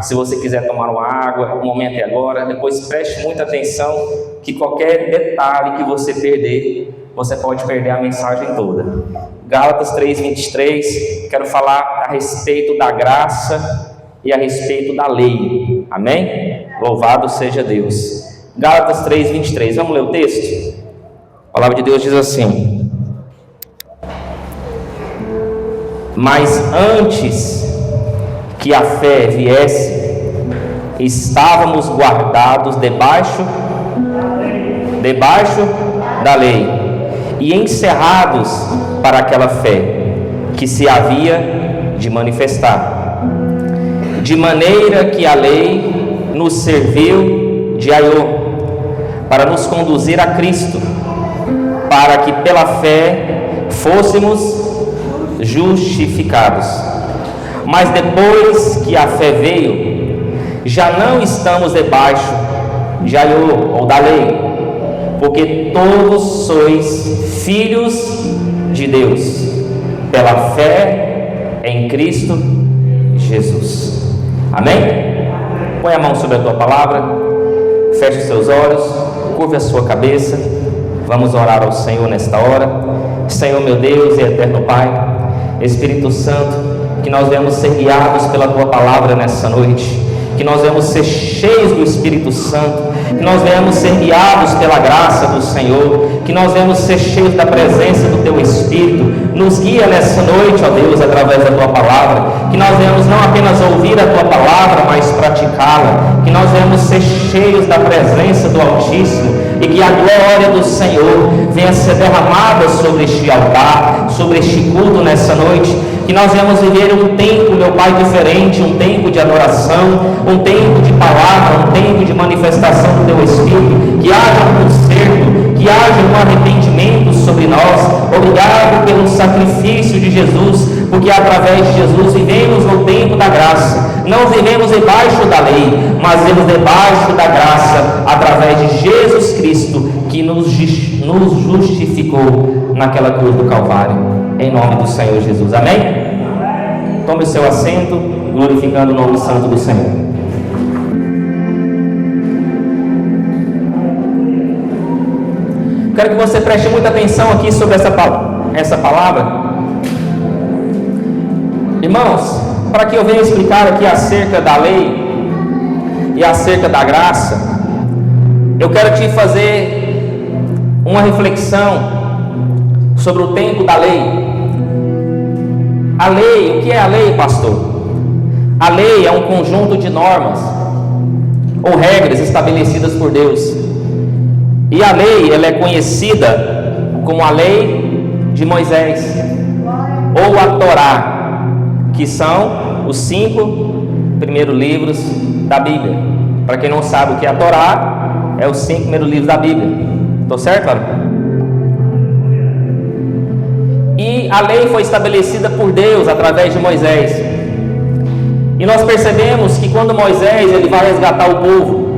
Se você quiser tomar uma água, o momento é agora. Depois preste muita atenção, que qualquer detalhe que você perder, você pode perder a mensagem toda. Gálatas 3:23, quero falar a respeito da graça e a respeito da lei. Amém? Louvado seja Deus. Gálatas 3:23, vamos ler o texto? A palavra de Deus diz assim: mas antes que a fé viesse, estávamos guardados debaixo da lei e encerrados para aquela fé que se havia de manifestar, de maneira que a lei nos serviu de aiô para nos conduzir a Cristo, para que pela fé fôssemos justificados. Mas depois que a fé veio, já não estamos debaixo de aiô ou da lei, porque todos sois filhos de Deus, pela fé em Cristo Jesus. Amém? Põe a mão sobre a tua palavra, feche os seus olhos, curva a sua cabeça. Vamos orar ao Senhor nesta hora. Senhor meu Deus e eterno Pai, Espírito Santo, que nós venhamos ser guiados pela Tua Palavra nessa noite, que nós venhamos ser cheios do Espírito Santo, que nós venhamos ser guiados pela graça do Senhor, que nós venhamos ser cheios da presença do Teu Espírito. Nos guia nessa noite, ó Deus, através da Tua Palavra, que nós venhamos não apenas ouvir a Tua Palavra, mas praticá-la, que nós venhamos ser cheios da presença do Altíssimo, e que a glória do Senhor venha ser derramada sobre este altar, sobre este culto nessa noite, que nós venhamos viver um tempo, meu Pai, diferente, um tempo de adoração, um tempo de palavra, um tempo de manifestação do Teu Espírito, que haja um conserto, que haja um arrependimento sobre nós. Obrigado pelo sacrifício de Jesus, porque através de Jesus vivemos no tempo da graça. Não vivemos debaixo da lei, mas vivemos debaixo da graça, através de Jesus Cristo, que nos justificou naquela cruz do Calvário. Em nome do Senhor Jesus. Amém? Tome o seu assento, glorificando o nome santo do Senhor. Quero que você preste muita atenção aqui sobre essa palavra. Irmãos, para que eu venha explicar aqui acerca da lei e acerca da graça, eu quero te fazer uma reflexão sobre o tempo da lei. A lei, o que é a lei, pastor? A lei é um conjunto de normas ou regras estabelecidas por Deus. E a lei, ela é conhecida como a lei de Moisés, ou a Torá, que são os 5 primeiros livros da Bíblia. Para quem não sabe o que é a Torá, é os 5 primeiros livros da Bíblia. Estou certo, Ana? E a lei foi estabelecida por Deus através de Moisés. E nós percebemos que quando Moisés ele vai resgatar o povo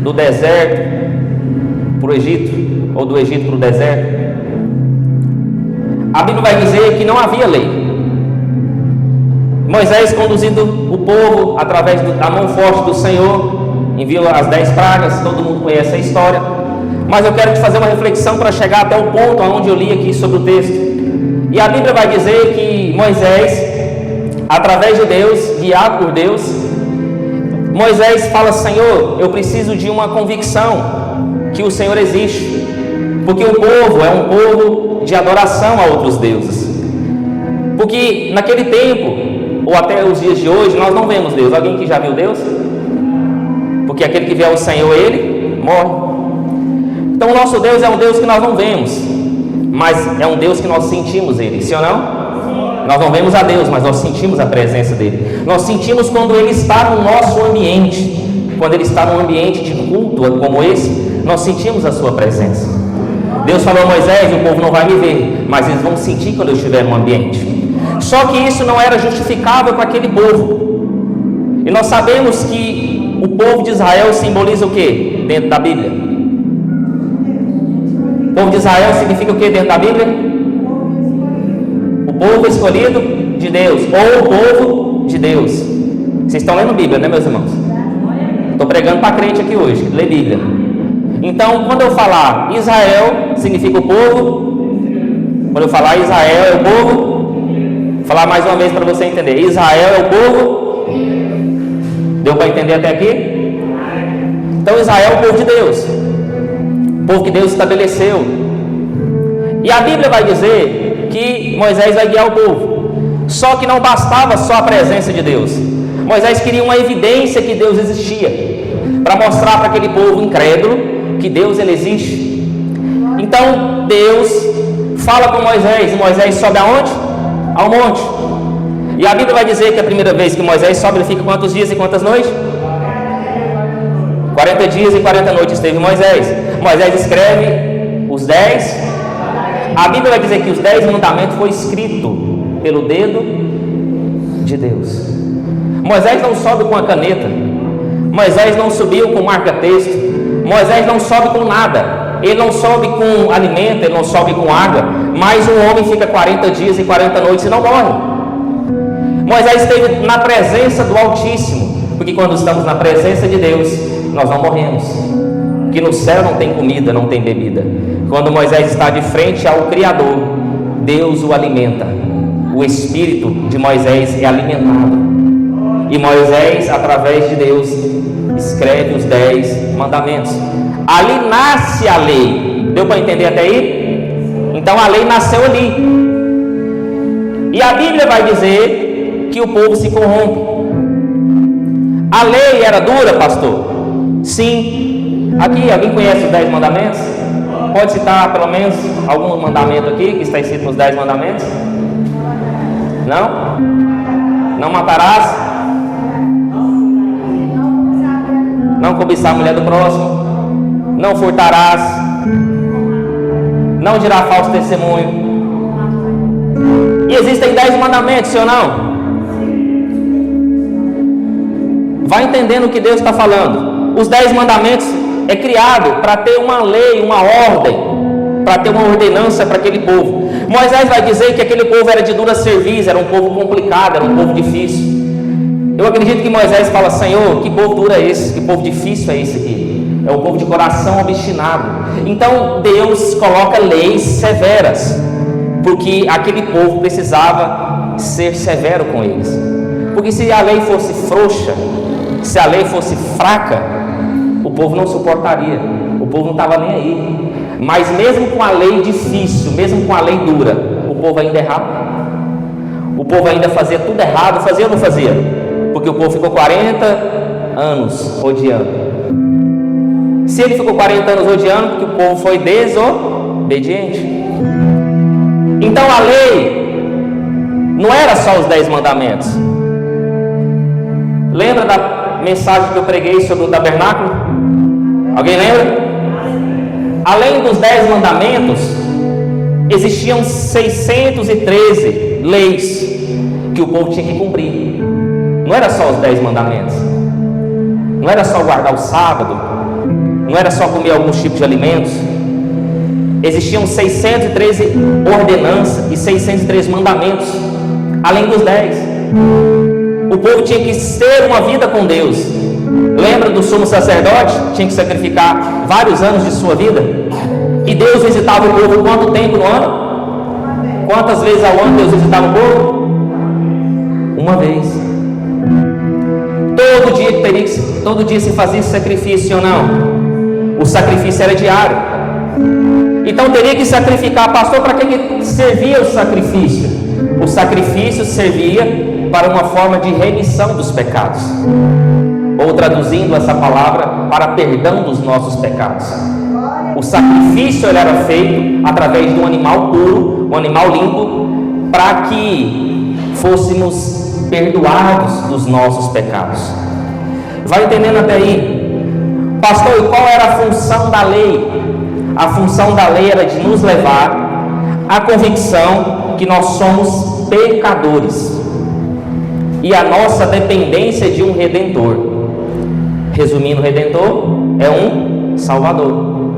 do deserto para o Egito, ou do Egito para o deserto, a Bíblia vai dizer que não havia lei. Moisés, conduzindo o povo através da mão forte do Senhor, enviou as 10 pragas. Todo mundo conhece a história, mas eu quero te fazer uma reflexão para chegar até o ponto onde eu li aqui sobre o texto. E a Bíblia vai dizer que Moisés, através de Deus, guiado por Deus, Moisés fala: Senhor, eu preciso de uma convicção que o Senhor existe, porque o povo é um povo de adoração a outros deuses. Porque naquele tempo, ou até os dias de hoje, nós não vemos Deus. Alguém que já viu Deus? Porque aquele que vê ao Senhor, ele morre. Então o nosso Deus é um Deus que nós não vemos, mas é um Deus que nós sentimos Ele, sim ou não? Nós não vemos a Deus, mas nós sentimos a presença dEle. Nós sentimos quando Ele está no nosso ambiente. Quando Ele está num ambiente de culto como esse, nós sentimos a Sua presença. Deus falou a Moisés: o povo não vai me ver, mas eles vão sentir quando eu estiver no ambiente. Só que isso não era justificável para aquele povo. E nós sabemos que o povo de Israel simboliza o que dentro da Bíblia? O povo de Israel significa o que dentro da Bíblia? O povo escolhido de Deus, ou o povo de Deus. Vocês estão lendo Bíblia, né, meus irmãos? Estou pregando para crente aqui hoje, lê Bíblia. Então, quando eu falar Israel, significa o povo. Quando eu falar Israel é o povo, vou falar mais uma vez para você entender. Israel é o povo. Deu para entender até aqui? Então, Israel é o povo de Deus, o povo que Deus estabeleceu. E a Bíblia vai dizer que Moisés vai guiar o povo. Só que não bastava só a presença de Deus. Moisés queria uma evidência que Deus existia, para mostrar para aquele povo incrédulo que Deus ele existe. Então Deus fala com Moisés, e Moisés sobe aonde? Ao monte. E a Bíblia vai dizer que a primeira vez que Moisés sobe, ele fica quantos dias e quantas noites? 40 dias e 40 noites esteve Moisés. Moisés escreve os 10. A Bíblia vai dizer que os 10 mandamentos foi escrito pelo dedo de Deus. Moisés não sobe com a caneta, Moisés não subiu com marca-texto, Moisés não sobe com nada, ele não sobe com alimento, ele não sobe com água, mas um homem fica 40 dias e 40 noites e não morre. Moisés esteve na presença do Altíssimo, porque quando estamos na presença de Deus, nós não morremos, que no céu não tem comida, não tem bebida. Quando Moisés está de frente ao Criador, Deus o alimenta, o espírito de Moisés é alimentado. E Moisés, através de Deus, escreve os 10 mandamentos. Ali nasce a lei. Deu para entender até aí? Então a lei nasceu ali. E a Bíblia vai dizer que o povo se corrompe. A lei era dura, pastor? Sim. Aqui, alguém conhece os 10 mandamentos? Pode citar pelo menos algum mandamento aqui que está escrito nos 10 mandamentos? Não? Não matarás? Não cobiçar a mulher do próximo, não furtarás, não dirá falso testemunho. E existem 10 mandamentos, sim ou não? Vai entendendo o que Deus está falando. Os 10 mandamentos é criado para ter uma lei, uma ordem, para ter uma ordenança para aquele povo. Moisés vai dizer que aquele povo era de dura cerviz, era um povo complicado, era um povo difícil. Eu acredito que Moisés fala: Senhor, que povo duro é esse? Que povo difícil é esse aqui? É um povo de coração obstinado. Então Deus coloca leis severas, porque aquele povo precisava ser severo com eles. Porque se a lei fosse frouxa, se a lei fosse fraca, o povo não suportaria, o povo não estava nem aí. Mas mesmo com a lei difícil, mesmo com a lei dura, o povo ainda errava. O povo ainda fazia tudo errado. Fazia ou não fazia? Porque o povo ficou 40 anos odiando. Se ele ficou 40 anos odiando, porque o povo foi desobediente. Então a lei não era só os 10 mandamentos. Lembra da mensagem que eu preguei sobre o tabernáculo? Alguém lembra? Além dos 10 mandamentos, existiam 613 leis que o povo tinha que cumprir. Não era só os 10 mandamentos, não era só guardar o sábado, não era só comer alguns tipos de alimentos. Existiam 613 ordenanças e 613 mandamentos, além dos 10. O povo tinha que ter uma vida com Deus. Lembra do sumo sacerdote? Tinha que sacrificar vários anos de sua vida. E Deus visitava o povo quanto tempo no ano? Quantas vezes ao ano Deus visitava o povo? Uma vez. Todo dia se fazia esse sacrifício ou não? O sacrifício era diário. Então teria que sacrificar. Pastor, para que servia o sacrifício? O sacrifício servia para uma forma de remissão dos pecados, ou traduzindo essa palavra, para perdão dos nossos pecados. O sacrifício ele era feito através de um animal puro, um animal limpo, para que fôssemos perdoados dos nossos pecados. Vai entendendo até aí? Pastor, e qual era a função da lei? A função da lei era de nos levar à convicção que nós somos pecadores e a nossa dependência de um Redentor. Resumindo, o Redentor é um Salvador.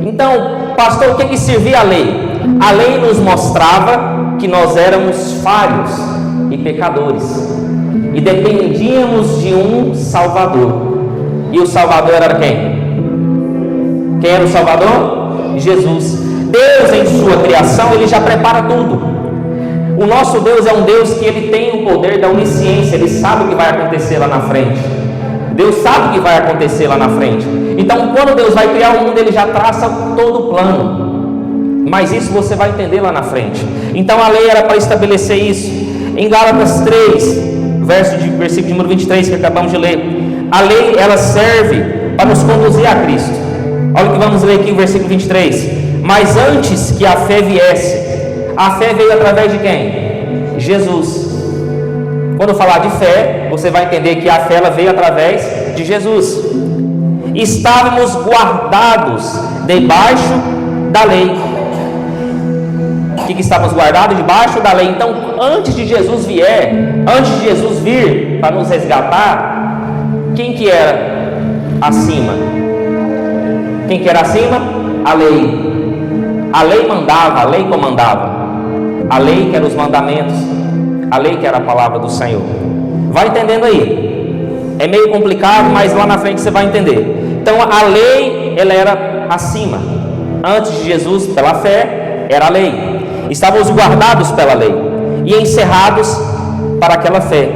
Então, pastor, o que servia a lei? A lei nos mostrava que nós éramos falhos e pecadores. e dependíamos de um Salvador. E o Salvador era quem? Quem era o Salvador? Jesus. Deus, em sua criação, Ele já prepara tudo. O nosso Deus é um Deus que Ele tem o poder da onisciência. Ele sabe o que vai acontecer lá na frente. Deus sabe o que vai acontecer lá na frente. Então, quando Deus vai criar o mundo, Ele já traça todo o plano. Mas isso você vai entender lá na frente. Então, a lei era para estabelecer isso. Em Gálatas 3, versículo número 23, que acabamos de ler, a lei, ela serve para nos conduzir a Cristo. Olha o que vamos ler aqui, o versículo 23. Mas antes que a fé viesse, a fé veio através de quem? Jesus. Quando falar de fé, você vai entender que a fé, ela veio através de Jesus. Estávamos guardados debaixo da lei. O que estávamos guardados? Debaixo da lei. Então, antes de Jesus vir para nos resgatar, quem que era acima? Quem que era acima? A lei. A lei mandava, a lei comandava. A lei que era os mandamentos, a lei que era a palavra do Senhor. Vai entendendo aí? É meio complicado, mas lá na frente você vai entender. Então, a lei, ela era acima. Antes de Jesus, pela fé, era a lei. Estávamos guardados pela lei e encerrados para aquela fé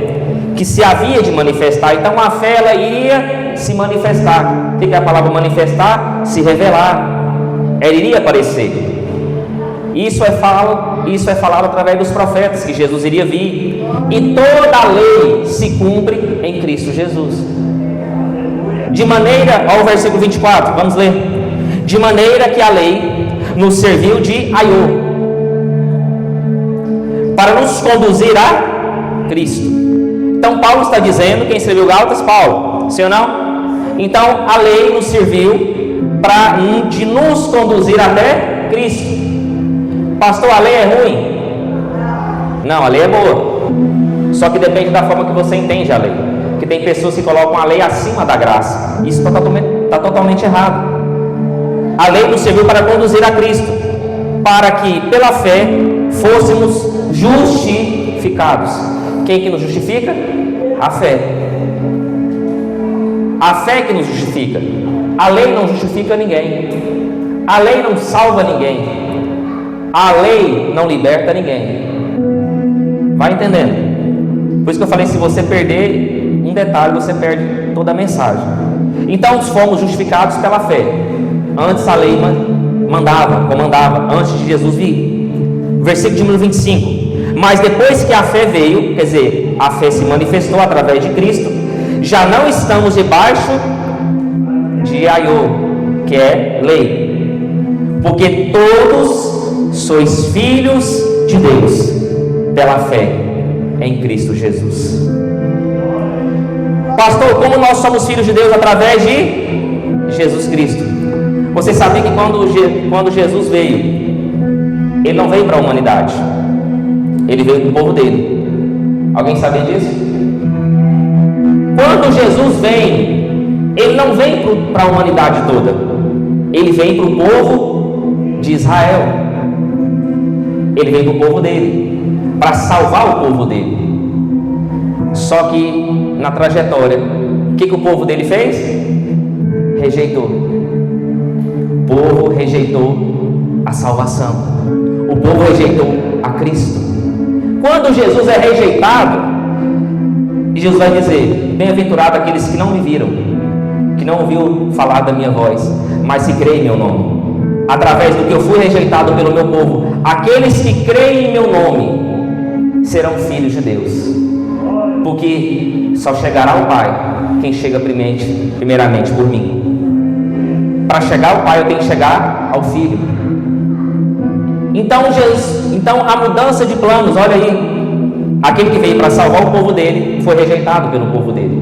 que se havia de manifestar. Então, a fé, ela iria se manifestar. O que é a palavra manifestar? Se revelar. Ela iria aparecer. Isso é falado através dos profetas, que Jesus iria vir. E toda a lei se cumpre em Cristo Jesus. De maneira, olha o versículo 24, vamos ler. De maneira que a lei nos serviu de aiô, para nos conduzir a Cristo. Então Paulo está dizendo, quem escreveu Gálatas? Paulo, sim ou não? Então a lei nos serviu de nos conduzir até Cristo. Pastor, a lei é ruim? Não, a lei é boa. Só que depende da forma que você entende a lei. Que tem pessoas que colocam a lei acima da graça. Isso está totalmente errado. A lei nos serviu para conduzir a Cristo, para que pela fé fôssemos justificados. Quem que nos justifica? A fé. A fé que nos justifica. A lei não justifica ninguém. A lei não salva ninguém. A lei não liberta ninguém. Vai entendendo? Por isso que eu falei, se você perder um detalhe, você perde toda a mensagem. Então fomos justificados pela fé. Antes a lei comandava, antes de Jesus vir. Versículo de número 25. Mas depois que a fé veio, quer dizer, a fé se manifestou através de Cristo, já não estamos debaixo de aiô, que é lei, porque todos sois filhos de Deus pela fé em Cristo Jesus. Pastor, como nós somos filhos de Deus? Através de Jesus Cristo. Você sabia que quando Jesus veio, Ele não veio para a humanidade, Ele veio para o povo dele. Alguém sabia disso? Quando Jesus vem, Ele não vem para a humanidade toda, Ele vem para o povo de Israel. Ele veio para o povo dele, para salvar o povo dele. Só que na trajetória, o que o povo dele fez? Rejeitou. O povo rejeitou a salvação. O povo rejeitou a Cristo. Quando Jesus é rejeitado, Jesus vai dizer: bem-aventurado aqueles que não me viram, que não ouviu falar da minha voz, mas que creem em meu nome. Através do que eu fui rejeitado pelo meu povo, aqueles que creem em meu nome serão filhos de Deus, porque só chegará ao Pai quem chega primeiramente por mim. Para chegar ao Pai eu tenho que chegar ao Filho. Então a mudança de planos, olha aí, aquele que veio para salvar o povo dele foi rejeitado pelo povo dele.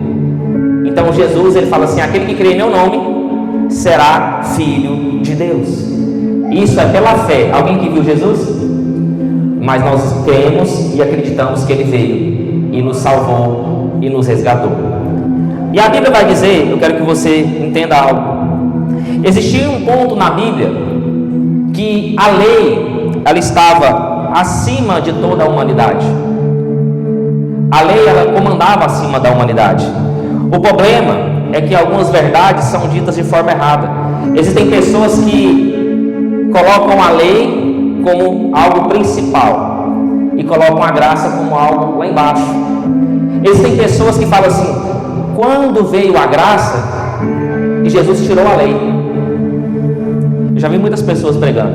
Então Jesus, ele fala assim: aquele que crê em meu nome será filho de Deus. Isso é pela fé. Alguém que viu Jesus? Mas nós cremos e acreditamos que Ele veio e nos salvou e nos resgatou. E a Bíblia vai dizer, eu quero que você entenda algo. Existia um ponto na Bíblia que a lei, ela estava acima de toda a humanidade. A lei, ela comandava acima da humanidade. O problema é que algumas verdades são ditas de forma errada. Existem pessoas que colocam a lei como algo principal e colocam a graça como algo lá embaixo. Existem pessoas que falam assim: quando veio a graça e Jesus tirou a lei. Eu já vi muitas pessoas pregando.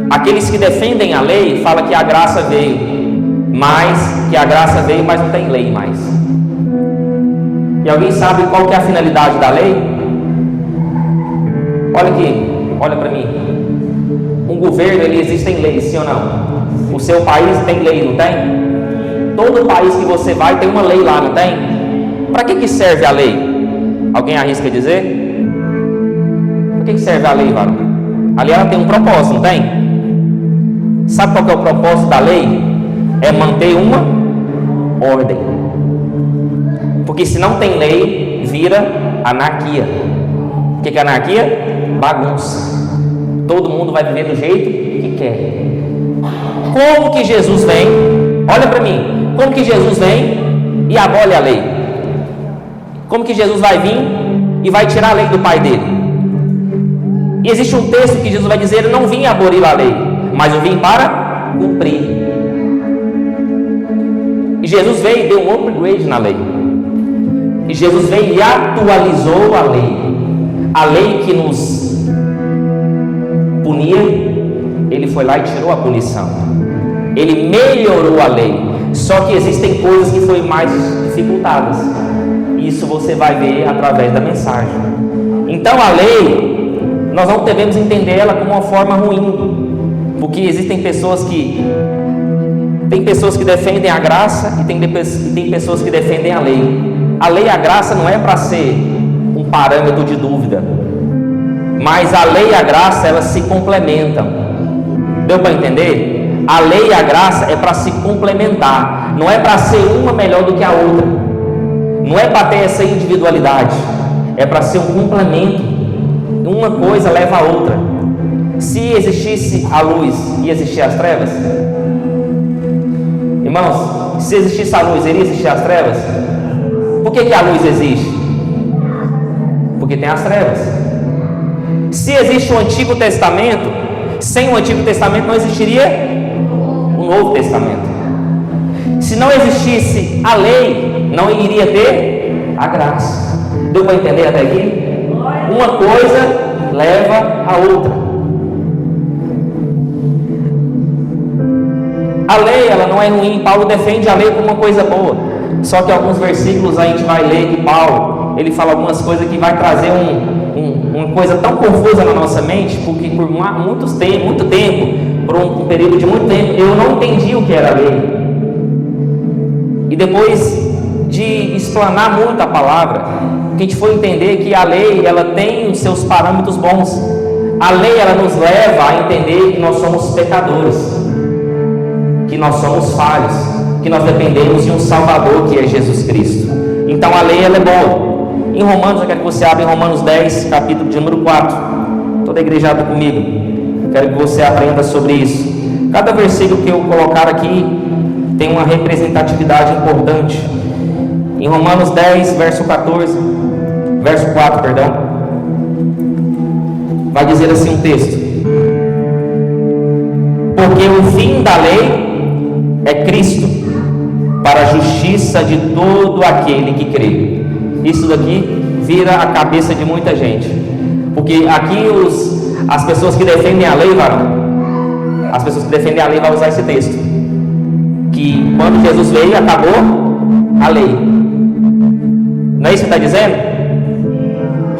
Aqueles que defendem a lei falam que a graça veio, mas não tem lei mais. E alguém sabe qual que é a finalidade da lei? Olha aqui, olha para mim. Um governo, ele existe em lei, sim ou não? O seu país tem lei, não tem? Todo país que você vai tem uma lei lá, não tem? Para que serve a lei? Alguém arrisca dizer? Para que serve a lei, varão? A lei, ela tem um propósito, não tem? Sabe qual que é o propósito da lei? É manter uma ordem. Porque se não tem lei, vira anarquia. O que é anarquia? Bagunça. Todo mundo vai viver do jeito que quer. Como que Jesus vem? Olha para mim. Como que Jesus vem e abole a lei? Como que Jesus vai vir e vai tirar a lei do Pai dele? E existe um texto que Jesus vai dizer: eu não vim abolir a lei, mas eu vim para cumprir. E Jesus veio e deu um upgrade na lei. E Jesus veio e atualizou a lei. A lei que nos punia, ele foi lá e tirou a punição. Ele melhorou a lei. Só que existem coisas que foram mais dificultadas. Isso você vai ver através da mensagem. Então a lei, nós não devemos entender ela como uma forma ruim, porque existem pessoas que defendem a graça e tem pessoas que defendem a lei. A lei e a graça não é para ser um parâmetro de dúvida, mas a lei e a graça, elas se complementam. Deu para entender? A lei e a graça é para se complementar, não é para ser uma melhor do que a outra, não é para ter essa individualidade, é para ser um complemento. Uma coisa leva a outra. Se existisse a luz e existir as trevas, irmãos, se existisse a luz, iria existir as trevas? Por que a luz existe? Porque tem as trevas. Se existe o Antigo Testamento, sem o Antigo Testamento não existiria o Novo Testamento. Se não existisse a lei, não iria ter a graça. Deu para entender até aqui? Uma coisa leva a outra. A lei, ela não é ruim. Paulo defende a lei como uma coisa boa. Só que alguns versículos a gente vai ler que Paulo, ele fala algumas coisas que vai trazer uma coisa tão confusa na nossa mente, porque por muito tempo, por um período de muito tempo, eu não entendi o que era a lei. E depois de explanar muito a palavra, que a gente foi entender que a lei, ela tem os seus parâmetros bons. A lei, ela nos leva a entender que nós somos pecadores, que nós somos falhos, que nós dependemos de um Salvador, que é Jesus Cristo. Então a lei, ela é boa. Em Romanos, eu quero que você abra em Romanos 10, capítulo de número 4. Toda a igreja abre comigo. Eu quero que você aprenda sobre isso. Cada versículo que eu colocar aqui tem uma representatividade importante. Em Romanos 10, verso 4, vai dizer assim um texto: porque o fim da lei é Cristo, para a justiça de todo aquele que crê. Isso daqui vira a cabeça de muita gente, porque aqui as pessoas que defendem a lei, as pessoas que defendem a lei vão usar esse texto, que quando Jesus veio, acabou a lei. Não é isso que está dizendo?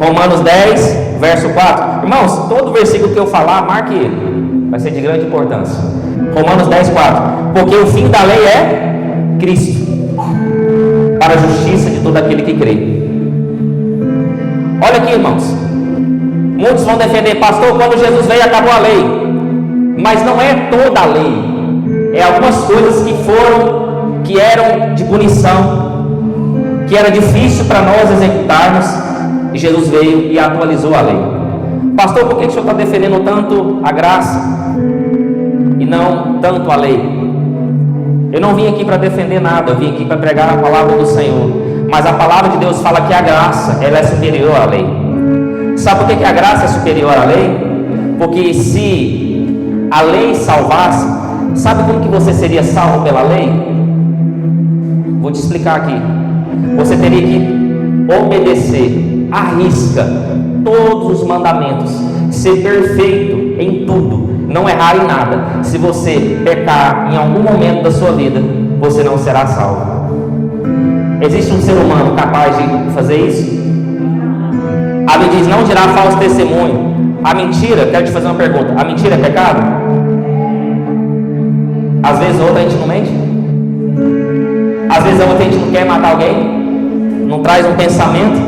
Romanos 10, verso 4. Irmãos, todo versículo que eu falar, marque ele, vai ser de grande importância. Romanos 10, 4. Porque o fim da lei é Cristo, para a justiça de todo aquele que crê. Olha aqui, irmãos, muitos vão defender: pastor, quando Jesus veio, acabou a lei. Mas não é toda a lei, é algumas coisas que eram de punição, que era difícil para nós executarmos, e Jesus veio e atualizou a lei. Pastor, por que o senhor está defendendo tanto a graça e não tanto a lei? Eu não vim aqui para defender nada, eu vim aqui para pregar a palavra do Senhor. Mas a palavra de Deus fala que a graça, ela é superior à lei. Sabe por que a graça é superior à lei? Porque se a lei salvasse, sabe como que você seria salvo pela lei? Vou te explicar aqui. Você teria que obedecer à risca todos os mandamentos, ser perfeito em tudo, não errar em nada. Se você pecar em algum momento da sua vida, você não será salvo. Existe um ser humano capaz de fazer isso? A Bíblia diz: não dirá falso testemunho. A mentira, quero te fazer uma pergunta: a mentira é pecado? Às vezes a outra a gente não mente. Às vezes a outra a gente não quer matar alguém, não traz um pensamento: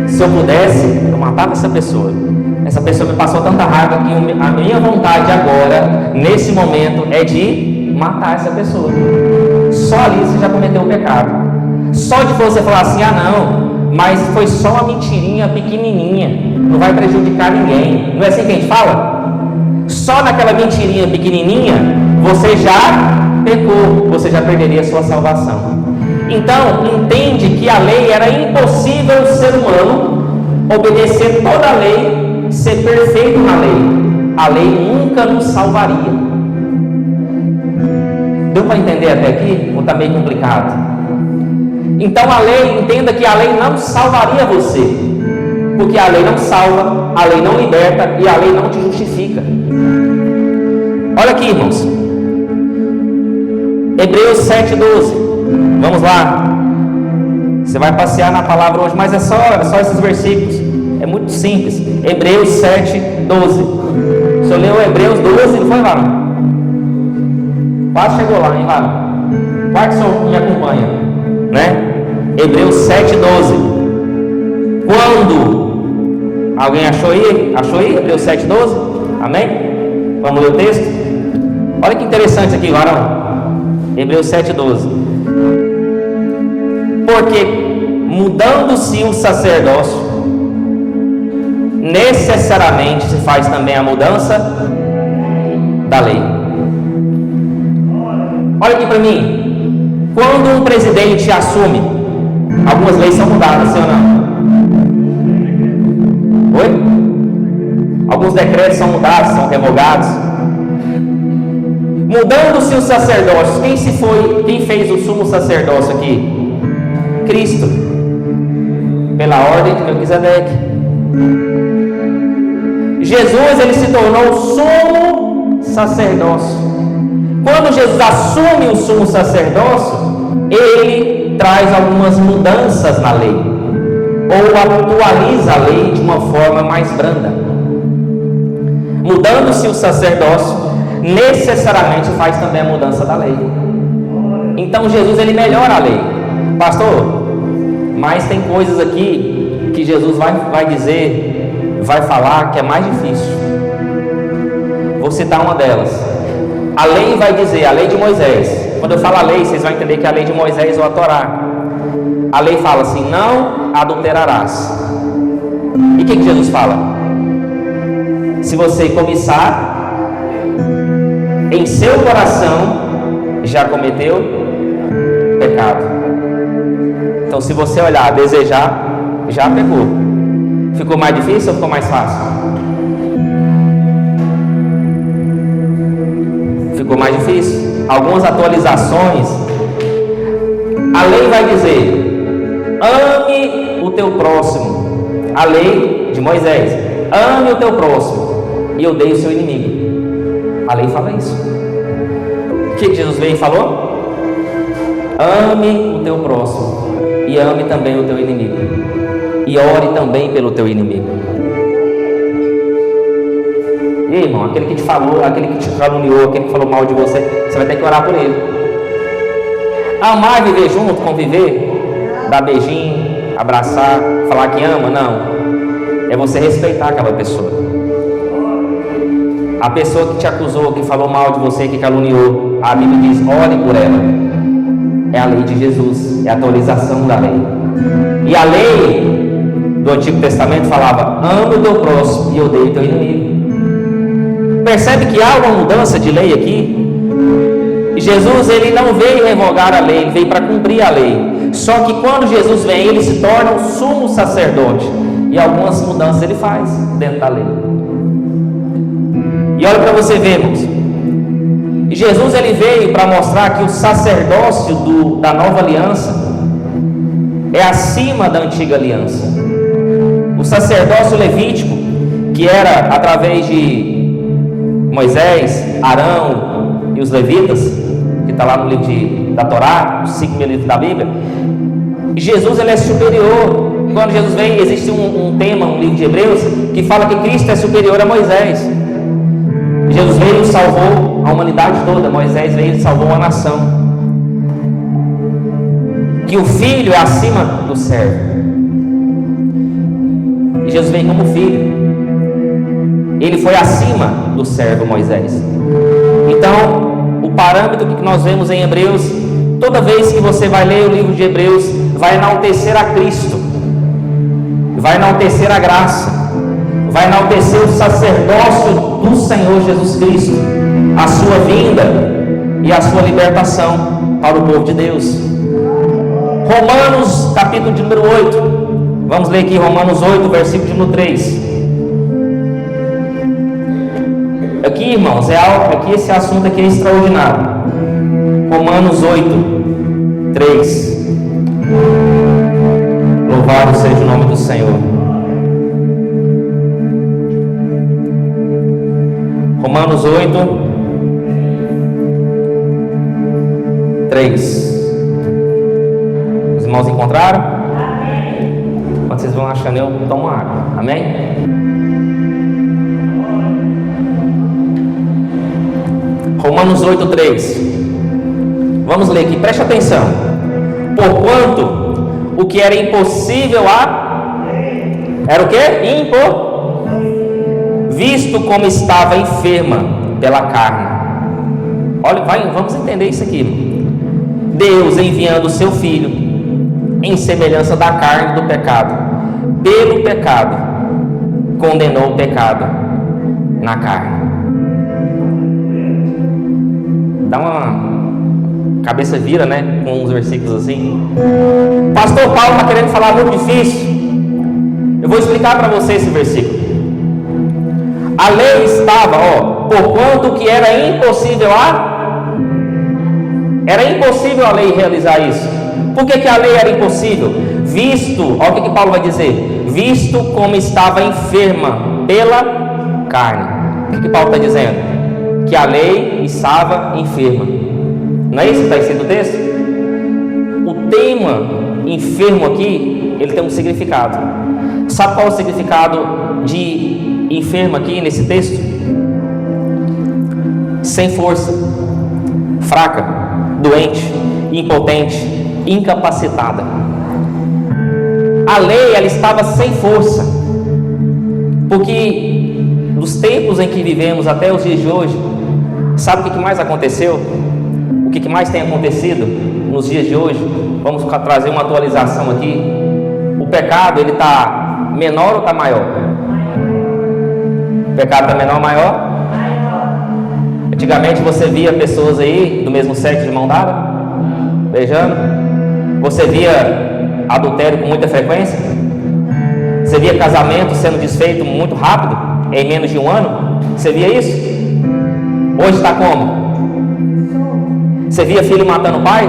se eu pudesse, eu matava essa pessoa. Essa pessoa me passou tanta raiva que a minha vontade agora, nesse momento, é de matar essa pessoa. Só ali você já cometeu um pecado. Só de você falar assim: ah não, mas foi só uma mentirinha pequenininha, não vai prejudicar ninguém. Não é assim que a gente fala? Só naquela mentirinha pequenininha, você já pecou, você já perderia a sua salvação. Então, entende que a lei era impossível o ser humano obedecer toda a lei, ser perfeito na lei. A lei nunca nos salvaria. Deu para entender até aqui? Ou está meio complicado? Então a lei, entenda que a lei não salvaria você, porque a lei não salva, a lei não liberta e a lei não te justifica. Olha aqui, irmãos, Hebreus 7,12. Vamos lá. Você vai passear na palavra hoje, mas é só esses versículos. É muito simples. Hebreus 7,12. O senhor leu Hebreus 12, não foi, lá? Quase chegou lá, hein, lá? Quase que o senhor me acompanha, né? Hebreus 7,12. Quando alguém achou aí? Achou aí? Hebreus 7,12? Amém? Vamos ler o texto? Olha que interessante aqui, varão. Hebreus 7,12. Porque mudando-se o sacerdócio, necessariamente se faz também a mudança da lei. Olha aqui para mim. Quando um presidente assume, algumas leis são mudadas, sim ou não? Oi? Alguns decretos são mudados, são revogados. Mudando-se o sacerdócio, quem fez o sumo sacerdócio aqui? Cristo, pela ordem de Melquisedeque. Jesus, ele se tornou o sumo sacerdócio. Quando Jesus assume o sumo sacerdócio, ele traz algumas mudanças na lei, ou atualiza a lei de uma forma mais branda. Mudando-se o sacerdócio, necessariamente faz também a mudança da lei. Então Jesus, ele melhora a lei. Pastor, mas tem coisas aqui que Jesus vai dizer, vai falar que é mais difícil. Vou citar uma delas. A lei vai dizer, a lei de Moisés. Quando eu falo a lei, vocês vão entender que é a lei de Moisés ou a Torá. A lei fala assim: não adulterarás. E o que Jesus fala? Se você cobiçar, em seu coração já cometeu pecado. Então, se você olhar, desejar, já pecou. Ficou mais difícil ou ficou mais fácil? Ficou mais difícil. Algumas atualizações. A lei vai dizer: ame o teu próximo. A lei de Moisés: ame o teu próximo e odeie o seu inimigo. A lei fala isso. O que Jesus veio e falou? Ame o teu próximo e ame também o teu inimigo, e ore também pelo teu inimigo. E aí, irmão, aquele que te falou, aquele que te caluniou, aquele que falou mal de você, você vai ter que orar por ele. Amar e viver junto, conviver, dar beijinho, abraçar, falar que ama, não. É você respeitar aquela pessoa. A pessoa que te acusou, que falou mal de você, que caluniou, a Bíblia diz: ore por ela. É a lei de Jesus, é a atualização da lei. E a lei do Antigo Testamento falava: ame o teu próximo e odeie o teu inimigo. Percebe que há uma mudança de lei aqui? Jesus, ele não veio revogar a lei, ele veio para cumprir a lei. Só que quando Jesus vem, ele se torna o sumo sacerdote. E algumas mudanças ele faz dentro da lei. E olha para você ver, irmãos. Jesus, ele veio para mostrar que o sacerdócio da nova aliança é acima da antiga aliança. O sacerdócio levítico, que era através de Moisés, Arão e os levitas, que está lá no livro da Torá, os 5 mil livros da Bíblia. Jesus, ele é superior. Quando Jesus vem, existe um tema, um livro de Hebreus, que fala que Cristo é superior a Moisés. Jesus veio e salvou a humanidade toda. Moisés veio e salvou uma nação. Que o filho é acima do servo. E Jesus veio como filho. Ele foi acima do servo Moisés. Então, o parâmetro que nós vemos em Hebreus, toda vez que você vai ler o livro de Hebreus, vai enaltecer a Cristo, vai enaltecer a graça, vai enaltecer o sacerdócio do Senhor Jesus Cristo, a sua vinda e a sua libertação para o povo de Deus. Romanos, capítulo de número 8. Vamos ler aqui Romanos 8, versículo de número 3. Aqui, irmãos, aqui esse assunto aqui é extraordinário. Romanos 8, 3. Louvado seja o nome do Senhor. Romanos 8, 3. Os irmãos encontraram? Amém. Quando vocês vão achando, eu tomo água. Amém? Romanos 8, 3. Vamos ler aqui, preste atenção. Porquanto o que era impossível era o que? Visto como estava enferma pela carne. Olha, vamos entender isso aqui. Deus, enviando o seu Filho em semelhança da carne do pecado, pelo pecado condenou o pecado na carne. Dá uma cabeça vira, né? Com uns versículos assim. Pastor Paulo está querendo falar muito difícil. Eu vou explicar para você esse versículo. A lei estava, porquanto que era impossível a lei realizar isso. Por que a lei era impossível? Visto, olha o que Paulo vai dizer, visto como estava enferma pela carne. O que Paulo está dizendo? Que a lei estava enferma. Não é isso que está escrito no texto? O tema enfermo aqui, ele tem um significado. Sabe qual é o significado de enfermo aqui nesse texto? Sem força, fraca, doente, impotente, incapacitada. A lei, ela estava sem força, porque nos tempos em que vivemos até os dias de hoje, sabe o que mais aconteceu? O que mais tem acontecido nos dias de hoje? Vamos trazer uma atualização aqui. O pecado, ele está menor ou está maior? O pecado está menor ou maior? Antigamente você via pessoas aí do mesmo sexo de mão dada, beijando. Você via adultério com muita frequência. Você via casamento sendo desfeito muito rápido, em menos de um ano. Você via isso? Hoje está como? Você via filho matando pai?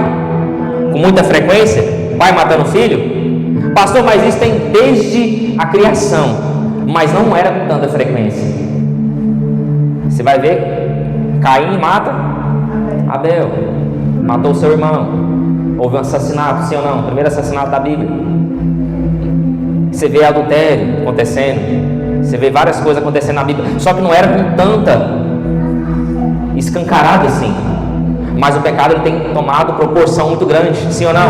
Com muita frequência? Pai matando filho? Pastor, mas isso tem desde a criação, mas não era com tanta frequência. Você vai ver, Caim mata Abel, matou seu irmão. Houve um assassinato, sim ou não? Primeiro assassinato da Bíblia. Você vê adultério acontecendo, você vê várias coisas acontecendo na Bíblia, só que não era com tanta escancarada assim. Mas o pecado, ele tem tomado proporção muito grande, sim ou não?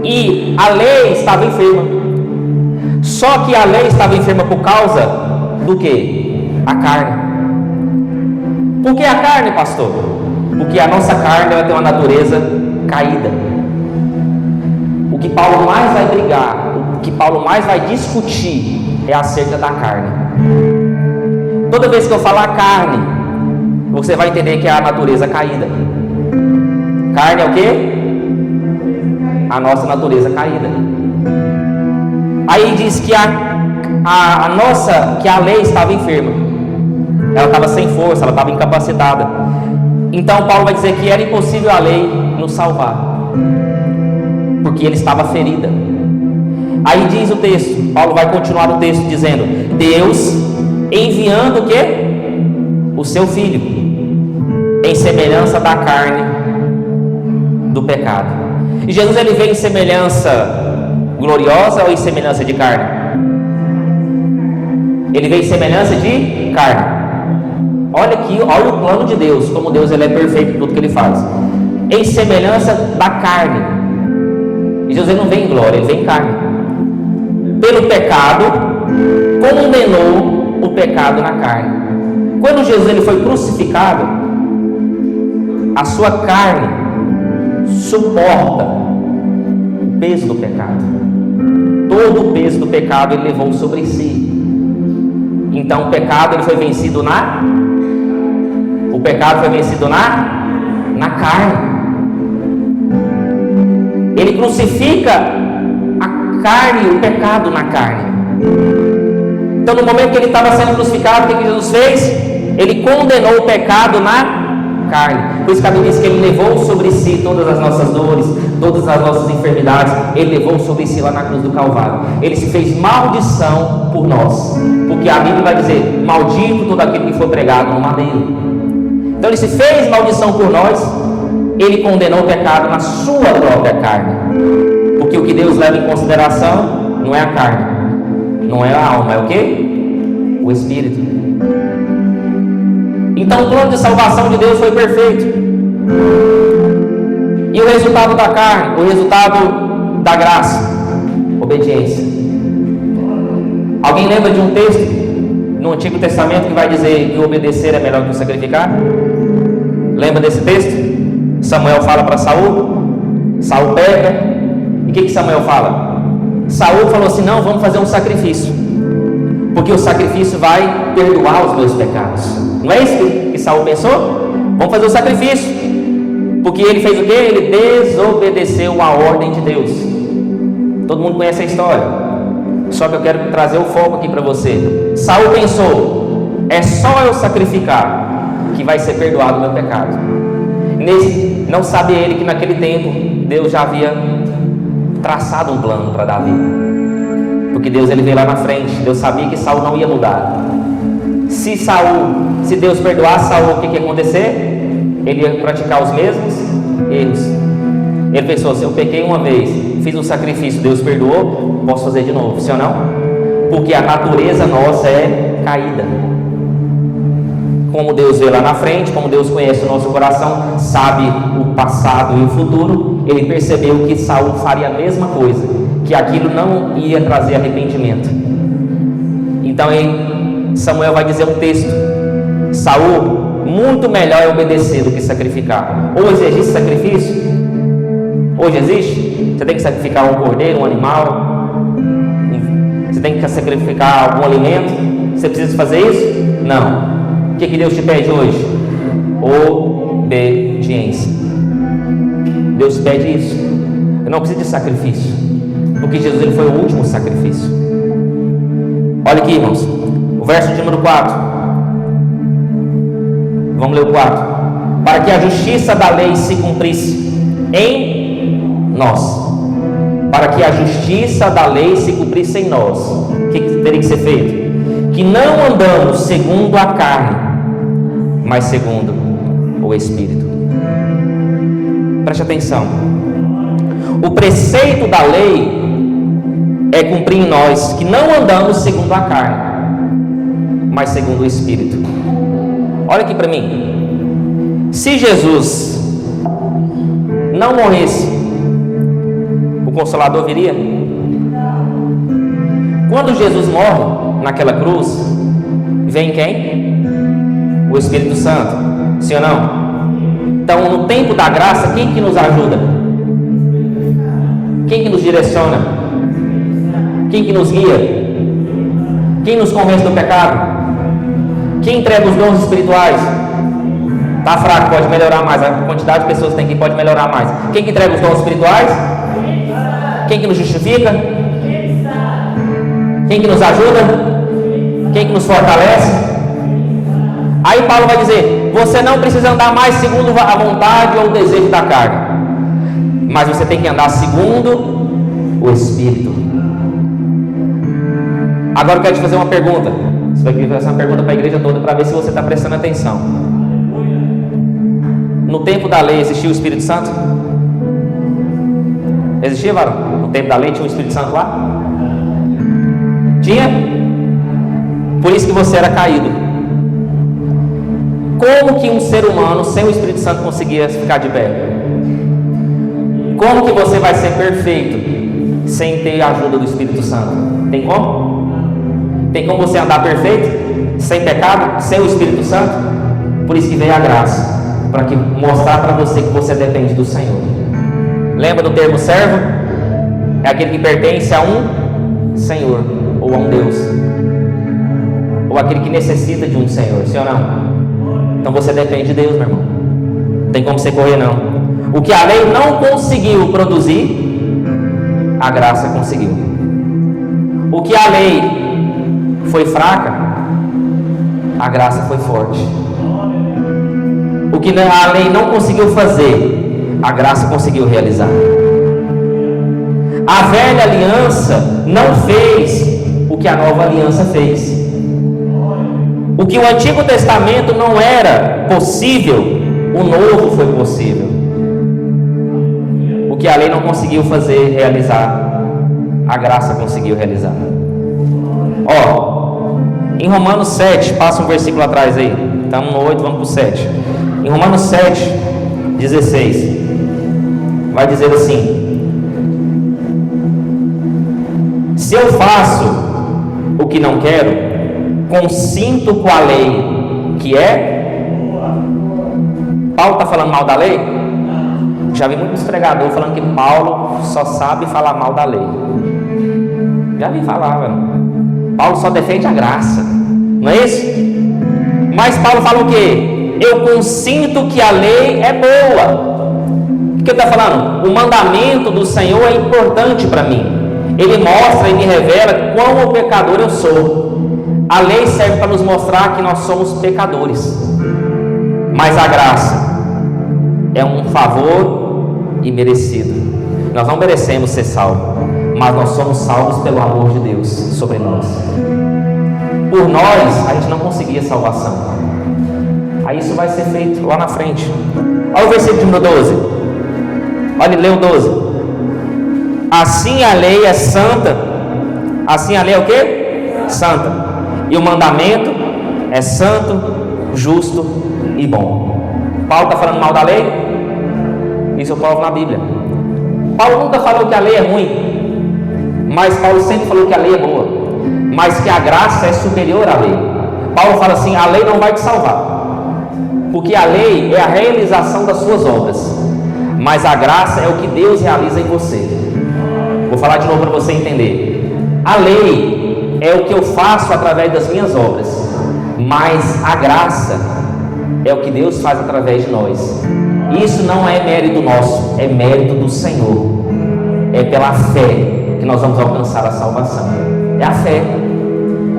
E a lei estava enferma. Só que a lei estava enferma por causa do que? A carne. Por que a carne, pastor? Porque a nossa carne vai ter uma natureza caída. O que Paulo mais vai brigar, o que Paulo mais vai discutir é acerca da carne. Toda vez que eu falar carne, você vai entender que é a natureza caída. Carne é o quê? A nossa natureza caída. Aí diz que que a lei estava enferma. Ela estava sem força, ela estava incapacitada. Então Paulo vai dizer que era impossível a lei nos salvar, porque ele estava ferida. Aí diz o texto, Paulo vai continuar o texto dizendo: Deus enviando o quê? O seu Filho, em semelhança da carne do pecado. E Jesus, ele veio em semelhança gloriosa ou em semelhança de carne? Ele veio em semelhança de carne. Olha aqui, olha o plano de Deus, como Deus, ele é perfeito em tudo que ele faz. Em semelhança da carne. E Jesus, ele não vem em glória, ele vem em carne. Pelo pecado, condenou o pecado na carne. Quando Jesus, ele foi crucificado, a sua carne suporta o peso do pecado. Todo o peso do pecado ele levou sobre si. Então o pecado ele foi vencido na carne. Ele crucifica a carne, o pecado na carne. Então no momento que ele estava sendo crucificado, o que Jesus fez? Ele condenou o pecado na carne. Por isso que a Bíblia diz que ele levou sobre si todas as nossas dores, todas as nossas enfermidades. Ele levou sobre si lá na cruz do Calvário. Ele se fez maldição por nós, porque a Bíblia vai dizer: maldito todo aquele que foi pregado no madeiro. Então ele se fez maldição por nós. Ele condenou o pecado na sua própria carne, porque o que Deus leva em consideração não é a carne, não é a alma, é o que? O Espírito. Então o plano de salvação de Deus foi perfeito. E o resultado da carne, o resultado da graça? Obediência. Alguém lembra de um texto no Antigo Testamento que vai dizer que obedecer é melhor que o sacrificar? Lembra desse texto? Samuel fala para Saul, Saul peca, e o que Samuel fala? Saul falou assim: não, vamos fazer um sacrifício, porque o sacrifício vai perdoar os meus pecados. Não é isso que Saul pensou? Vamos fazer o sacrifício, porque ele fez o quê? Ele desobedeceu a ordem de Deus. Todo mundo conhece a história, só que eu quero trazer o foco aqui para você. Saul pensou: é só eu sacrificar que vai ser perdoado o meu pecado. Não sabe ele que naquele tempo Deus já havia traçado um plano para Davi, porque Deus ele veio lá na frente. Deus sabia que Saul não ia mudar. Se Deus perdoasse Saul, o que ia acontecer? Ele ia praticar os mesmos erros. Ele pensou: se eu pequei uma vez, fiz um sacrifício, Deus perdoou, posso fazer de novo, sim ou não? Porque a natureza nossa é caída. Como Deus vê lá na frente, como Deus conhece o nosso coração, sabe o passado e o futuro, ele percebeu que Saul faria a mesma coisa, que aquilo não ia trazer arrependimento. Então Samuel vai dizer um texto: Saul, muito melhor é obedecer do que sacrificar. Hoje existe sacrifício? Hoje existe? Você tem que sacrificar um cordeiro, um animal? Você tem que sacrificar algum alimento? Você precisa fazer isso? Não. O que Deus te pede hoje? Obediência. Deus pede isso. Eu não preciso de sacrifício, porque Jesus ele foi o último sacrifício. Olha aqui, irmãos, o verso de número 4. Vamos ler o 4. Para que a justiça da lei se cumprisse em nós. Para que a justiça da lei se cumprisse em nós. O que teria que ser feito? Que não andamos segundo a carne, mas segundo o Espírito. Preste atenção. O preceito da lei é cumprir em nós que não andamos segundo a carne, mas segundo o Espírito. Olha aqui para mim. Se Jesus não morresse, o Consolador viria? Quando Jesus morre naquela cruz, vem quem? O Espírito Santo, sim ou não? Então no tempo da graça, quem que nos ajuda? Quem que nos direciona? Quem que nos guia? Quem nos convence do pecado? Quem entrega os dons espirituais? Está fraco, pode melhorar mais. A quantidade de pessoas que tem aqui pode melhorar mais. Quem que entrega os dons espirituais? Quem que nos justifica? Quem que nos ajuda? Quem que nos fortalece? Aí Paulo vai dizer: você não precisa andar mais segundo a vontade ou o desejo da carne, mas você tem que andar segundo o Espírito. Agora eu quero te fazer uma pergunta. Você vai fazer uma pergunta para a igreja toda para ver se você está prestando atenção. No tempo da lei existia o Espírito Santo? Existia, varão? No tempo da lei tinha o Espírito Santo lá? Tinha? Por isso que você era caído. Como que um ser humano sem o Espírito Santo conseguia ficar de pé? Como que você vai ser perfeito sem ter a ajuda do Espírito Santo? Tem como? Tem como você andar perfeito, sem pecado, sem o Espírito Santo? Por isso que veio a graça, para mostrar para você que você depende do Senhor. Lembra do termo servo? É aquele que pertence a um Senhor, ou a um Deus, ou aquele que necessita de um Senhor, sim ou não? Então você depende de Deus, meu irmão. Não tem como você correr, não. O que a lei não conseguiu produzir, a graça conseguiu. O que a lei foi fraca, a graça foi forte. O que a lei não conseguiu fazer, a graça conseguiu realizar. A velha aliança não fez o que a nova aliança fez. O que o Antigo Testamento não era possível, o Novo foi possível. O que a lei não conseguiu fazer, realizar, a graça conseguiu realizar. Em Romanos 7, passa um versículo atrás aí. Estamos no 8, vamos para o 7. Em Romanos 7, 16, vai dizer assim: se eu faço o que não quero, consinto com a lei, que é... Paulo está falando mal da lei? Já vi muito esfregador falando que Paulo só sabe falar mal da lei. Já vi falar, velho. Paulo só defende a graça, não é isso? Mas Paulo fala o quê? Eu consinto que a lei é boa. O que ele está falando? O mandamento do Senhor é importante para mim. Ele mostra e me revela quão pecador eu sou. A lei serve para nos mostrar que nós somos pecadores, mas a graça é um favor imerecido. Nós não merecemos ser salvos, mas nós somos salvos pelo amor de Deus sobre nós. Por nós, a gente não conseguia salvação. Aí isso vai ser feito lá na frente. Olha o versículo número 12. Olha, lê o 12. Assim a lei é santa. Assim a lei é o quê? Santa. E o mandamento é santo, justo e bom. Paulo está falando mal da lei? Isso eu provo na Bíblia. Paulo nunca falou que a lei é ruim, mas Paulo sempre falou que a lei é boa, mas que a graça é superior à lei. Paulo fala assim: a lei não vai te salvar, porque a lei é a realização das suas obras, mas a graça é o que Deus realiza em você. Vou falar de novo para você entender. A lei é o que eu faço através das minhas obras, mas a graça é o que Deus faz através de nós. Isso não é mérito nosso, é mérito do Senhor. É pela fé que nós vamos alcançar a salvação. É a fé,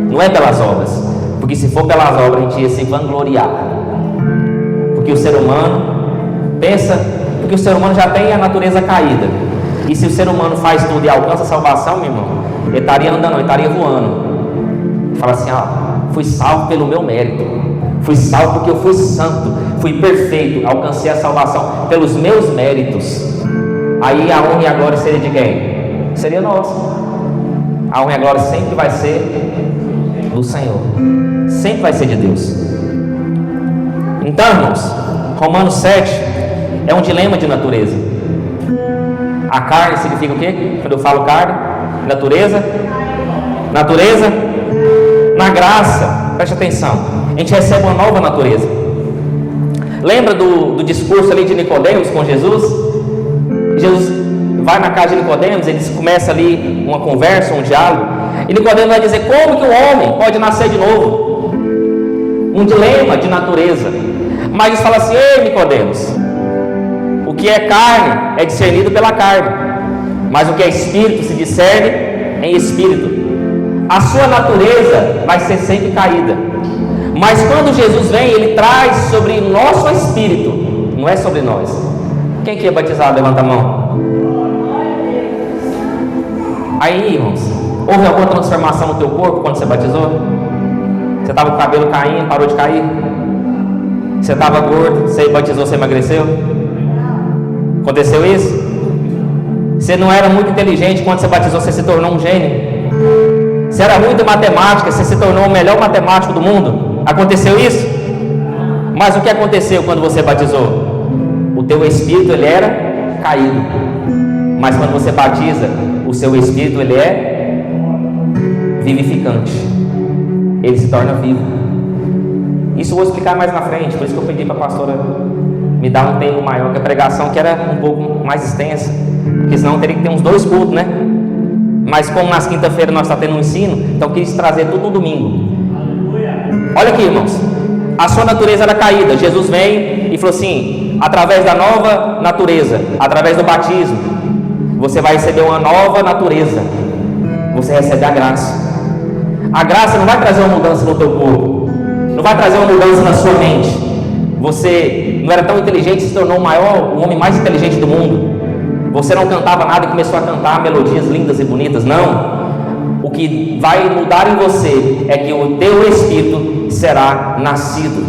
não é pelas obras, porque se for pelas obras a gente ia se vangloriar. Porque o ser humano pensa, porque o ser humano já tem a natureza caída, e se o ser humano faz tudo e alcança a salvação, meu irmão, ele estaria andando, ele estaria voando. Fala assim: fui salvo pelo meu mérito, fui salvo porque eu fui santo, fui perfeito, alcancei a salvação pelos meus méritos. Aí a honra e a glória seria de quem? Seria nossa. A honra e a glória sempre vai ser do Senhor, sempre vai ser de Deus. Então, irmãos, Romanos 7 é um dilema de natureza. A carne significa o quê? Quando eu falo carne, natureza. Na graça, preste atenção, a gente recebe uma nova natureza. Lembra do discurso ali de Nicodemos com Jesus? Jesus vai na casa de Nicodemos, eles começam ali uma conversa, um diálogo, e Nicodemos vai dizer: como que o homem pode nascer de novo? Um dilema de natureza. Mas Jesus fala assim: ei, Nicodemos, o que é carne é discernido pela carne, mas o que é espírito se discerne em espírito. A sua natureza vai ser sempre caída, mas quando Jesus vem, Ele traz sobre o nosso espírito, não é sobre nós. Quem que é batizado? Levanta a mão. Aí, irmãos, houve alguma transformação no teu corpo quando você batizou? Você estava com o cabelo caindo, parou de cair? Você estava gordo, você batizou, você emagreceu? Aconteceu isso? Você não era muito inteligente quando você batizou, você se tornou um gênio? Você era muito em matemática, você se tornou o melhor matemático do mundo? Aconteceu isso? Mas o que aconteceu quando você batizou? O teu espírito, ele era caído. Mas quando você batiza, o seu espírito, ele é vivificante. Ele se torna vivo. Isso eu vou explicar mais na frente. Por isso que eu pedi para a pastora me dar um tempo maior, que a pregação que era um pouco mais extensa, porque senão teria que ter uns 2 cultos, né? Mas como nas quinta-feiras nós estamos tendo um ensino, então eu quis trazer tudo no domingo. Olha aqui, irmãos, a sua natureza era caída. Jesus vem e falou assim: através da nova natureza, através do batismo, você vai receber uma nova natureza. Você recebe a graça. A graça não vai trazer uma mudança no teu corpo, não vai trazer uma mudança na sua mente. Você não era tão inteligente, se tornou o homem mais inteligente do mundo. Você não cantava nada e começou a cantar melodias lindas e bonitas. Não. O que vai mudar em você é que o teu espírito será nascido.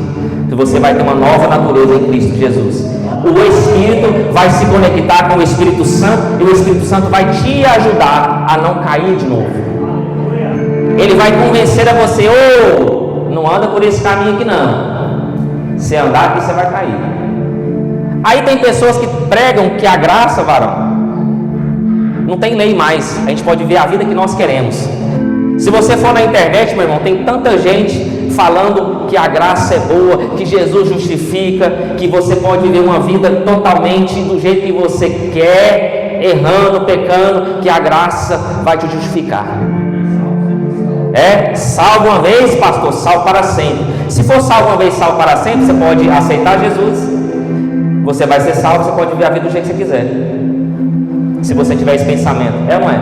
Você vai ter uma nova natureza em Cristo Jesus. O Espírito vai se conectar com o Espírito Santo e o Espírito Santo vai te ajudar a não cair de novo. Ele vai convencer a você: não anda por esse caminho aqui não. Se andar aqui você vai cair. Aí tem pessoas que pregam que a graça, varão, não tem lei mais. A gente pode ver a vida que nós queremos. Se você for na internet, meu irmão, tem tanta gente falando que a graça é boa, que Jesus justifica, que você pode viver uma vida totalmente do jeito que você quer, errando, pecando, que a graça vai te justificar. Salvo uma vez, pastor, salvo para sempre. Se for salvo uma vez, salvo para sempre, você pode aceitar Jesus, você vai ser salvo, você pode viver a vida do jeito que você quiser. Se você tiver esse pensamento, ou não é?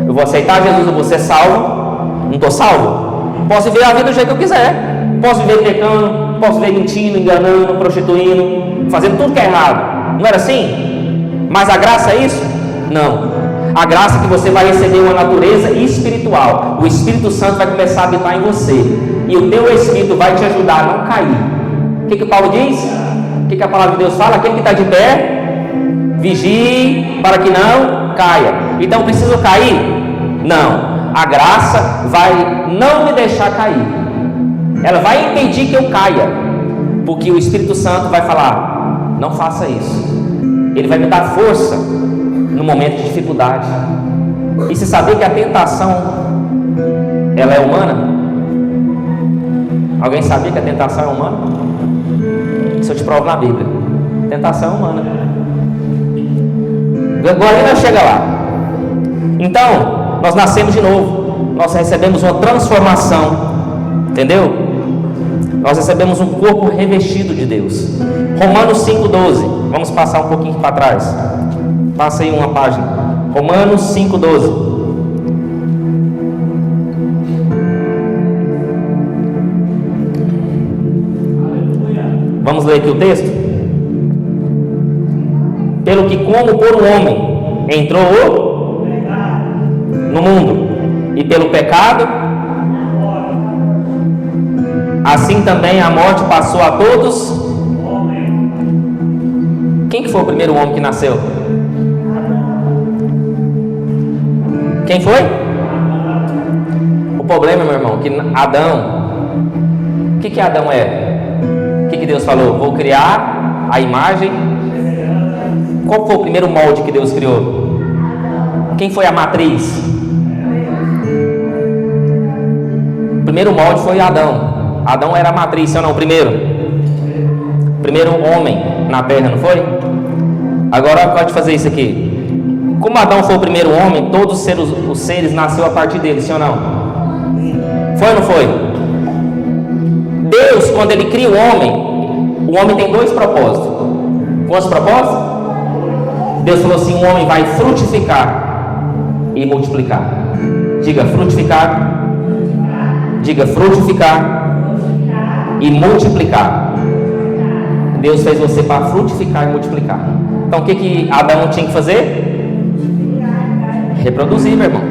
Eu vou aceitar Jesus, eu vou ser salvo, não estou salvo? Posso viver a vida do jeito que eu quiser. Posso viver pecando, posso viver mentindo, enganando, prostituindo, fazendo tudo que é errado. Não era assim? Mas a graça é isso? Não. A graça é que você vai receber uma natureza espiritual. O Espírito Santo vai começar a habitar em você, e o teu Espírito vai te ajudar a não cair. O que Paulo diz? O que a palavra de Deus fala? Aquele que está de pé, vigie para que não caia. Então, preciso cair? Não. A graça vai não me deixar cair. Ela vai impedir que eu caia, porque o Espírito Santo vai falar: não faça isso. Ele vai me dar força no momento de dificuldade. E você sabia que a tentação, ela é humana? Alguém sabia que a tentação é humana? Isso eu te provo na Bíblia. Tentação é humana. Agora nós chega lá. Então, nós nascemos de novo. Nós recebemos uma transformação. Entendeu? Nós recebemos um corpo revestido de Deus. Romanos 5,12. Vamos passar um pouquinho para trás. Passa aí uma página. Romanos 5,12. Vamos ler aqui o texto? Pelo que como por um homem entrou no mundo, e pelo pecado, assim também a morte passou a todos. Quem que foi o primeiro homem que nasceu? Quem foi? O problema, meu irmão, que Adão, o que Adão é? O que Deus falou? Vou criar a imagem. Qual foi o primeiro molde que Deus criou? Quem foi a matriz? O primeiro molde foi Adão. Adão era a matriz, ou não? O primeiro homem na terra, não foi? Agora pode fazer isso aqui. Como Adão foi o primeiro homem, todos os seres nasceram a partir dele, sim ou não? Foi ou não foi? Deus, quando Ele cria o O homem tem dois propósitos. Quantos propósitos? Deus falou assim: o homem vai frutificar e multiplicar. Diga frutificar. Diga frutificar e multiplicar. Deus fez você para frutificar e multiplicar. Então o que Adão tinha que fazer? Reproduzir, meu irmão.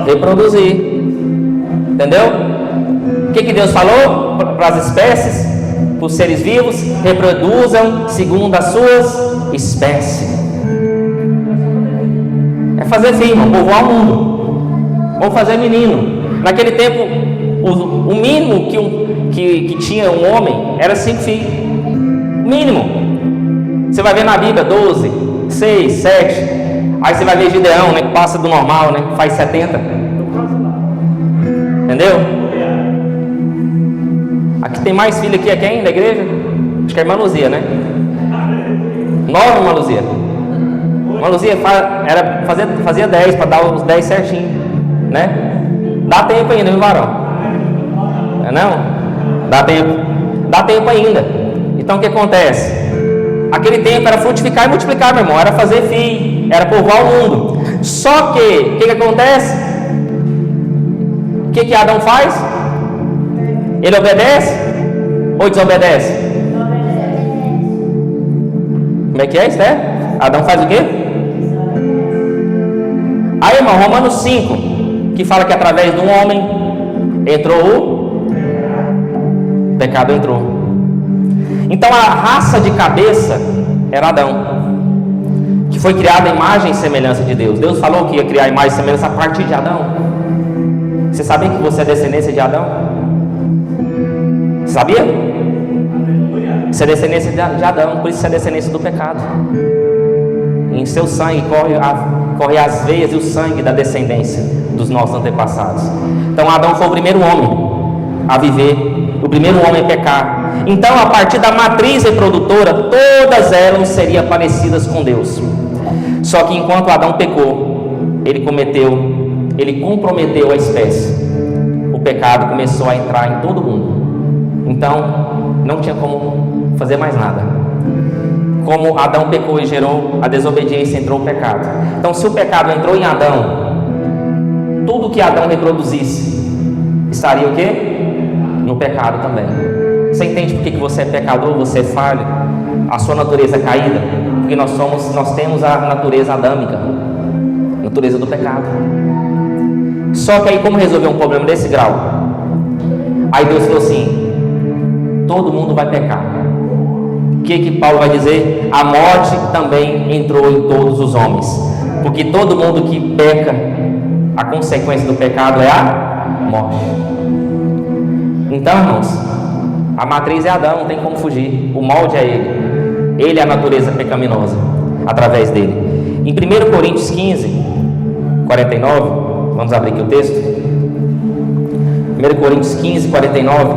Reproduzir. Entendeu? O que Deus falou para as espécies, para os seres vivos? Reproduzam segundo as suas espécies. É fazer firma, povoar o mundo. Vamos fazer menino. Naquele tempo, o mínimo que tinha um homem era 5 filhos. Mínimo. Você vai ver na Bíblia 12, 6, 7. Aí você vai ver Gideão, né, que passa do normal, né, faz 70. Entendeu? Aqui tem mais filho aqui quem da igreja? Acho que é a irmã Luzia, né? Nova irmã Luzia. Irmã Luzia fazia 10 para dar os 10 certinho, né? Dá tempo ainda, viu, varão? Não? Dá tempo ainda. Então o que acontece? Aquele tempo era frutificar e multiplicar, meu irmão. Era fazer filho, era povoar o mundo. Só que, o que acontece? O que Adão faz? Ele obedece ou desobedece? Como é que é, Esther? Adão faz o quê? Aí, irmão, Romanos 5, que fala que através de um homem entrou o pecado entrou. Então a raça de cabeça era Adão, que foi criada à imagem e semelhança de Deus. Deus falou que ia criar a imagem e semelhança a partir de Adão. Você sabia que você é descendência de Adão? Sabia? Você é descendência de Adão, por isso você é descendência do pecado. Em seu sangue corre as veias e o sangue da descendência dos nossos antepassados. Então Adão foi o primeiro homem a viver, o primeiro homem a pecar. Então, a partir da matriz reprodutora, todas elas seriam parecidas com Deus. Só que enquanto Adão pecou, ele comprometeu a espécie. O pecado começou a entrar em todo mundo. Então, não tinha como fazer mais nada. Como Adão pecou e gerou a desobediência, entrou o pecado. Então, se o pecado entrou em Adão, tudo que Adão reproduzisse estaria o quê? No pecado também. Você entende por que você é pecador, você é falho, a sua natureza é caída? Porque nós temos a natureza adâmica, natureza do pecado. Só que aí, como resolver um problema desse grau? Aí Deus falou assim: todo mundo vai pecar. O que Paulo vai dizer? A morte também entrou em todos os homens, porque todo mundo que peca, a consequência do pecado é a morte. Então, irmãos, a matriz é Adão, não tem como fugir. O molde é ele. Ele é a natureza pecaminosa, através dele. Em 1 Coríntios 15, 49, vamos abrir aqui o texto. 1 Coríntios 15, 49.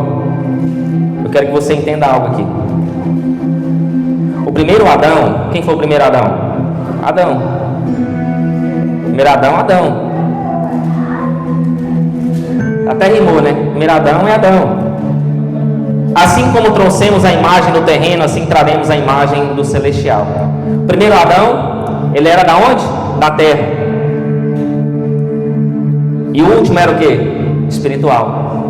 Eu quero que você entenda algo aqui. O primeiro Adão, quem foi o primeiro Adão? Adão. Primeiro Adão, Adão. Até rimou, né? Primeiro Adão é Adão. Assim como trouxemos a imagem do terreno, assim traremos a imagem do celestial. O primeiro Adão, ele era da onde? Da terra. E o último era o quê? Espiritual.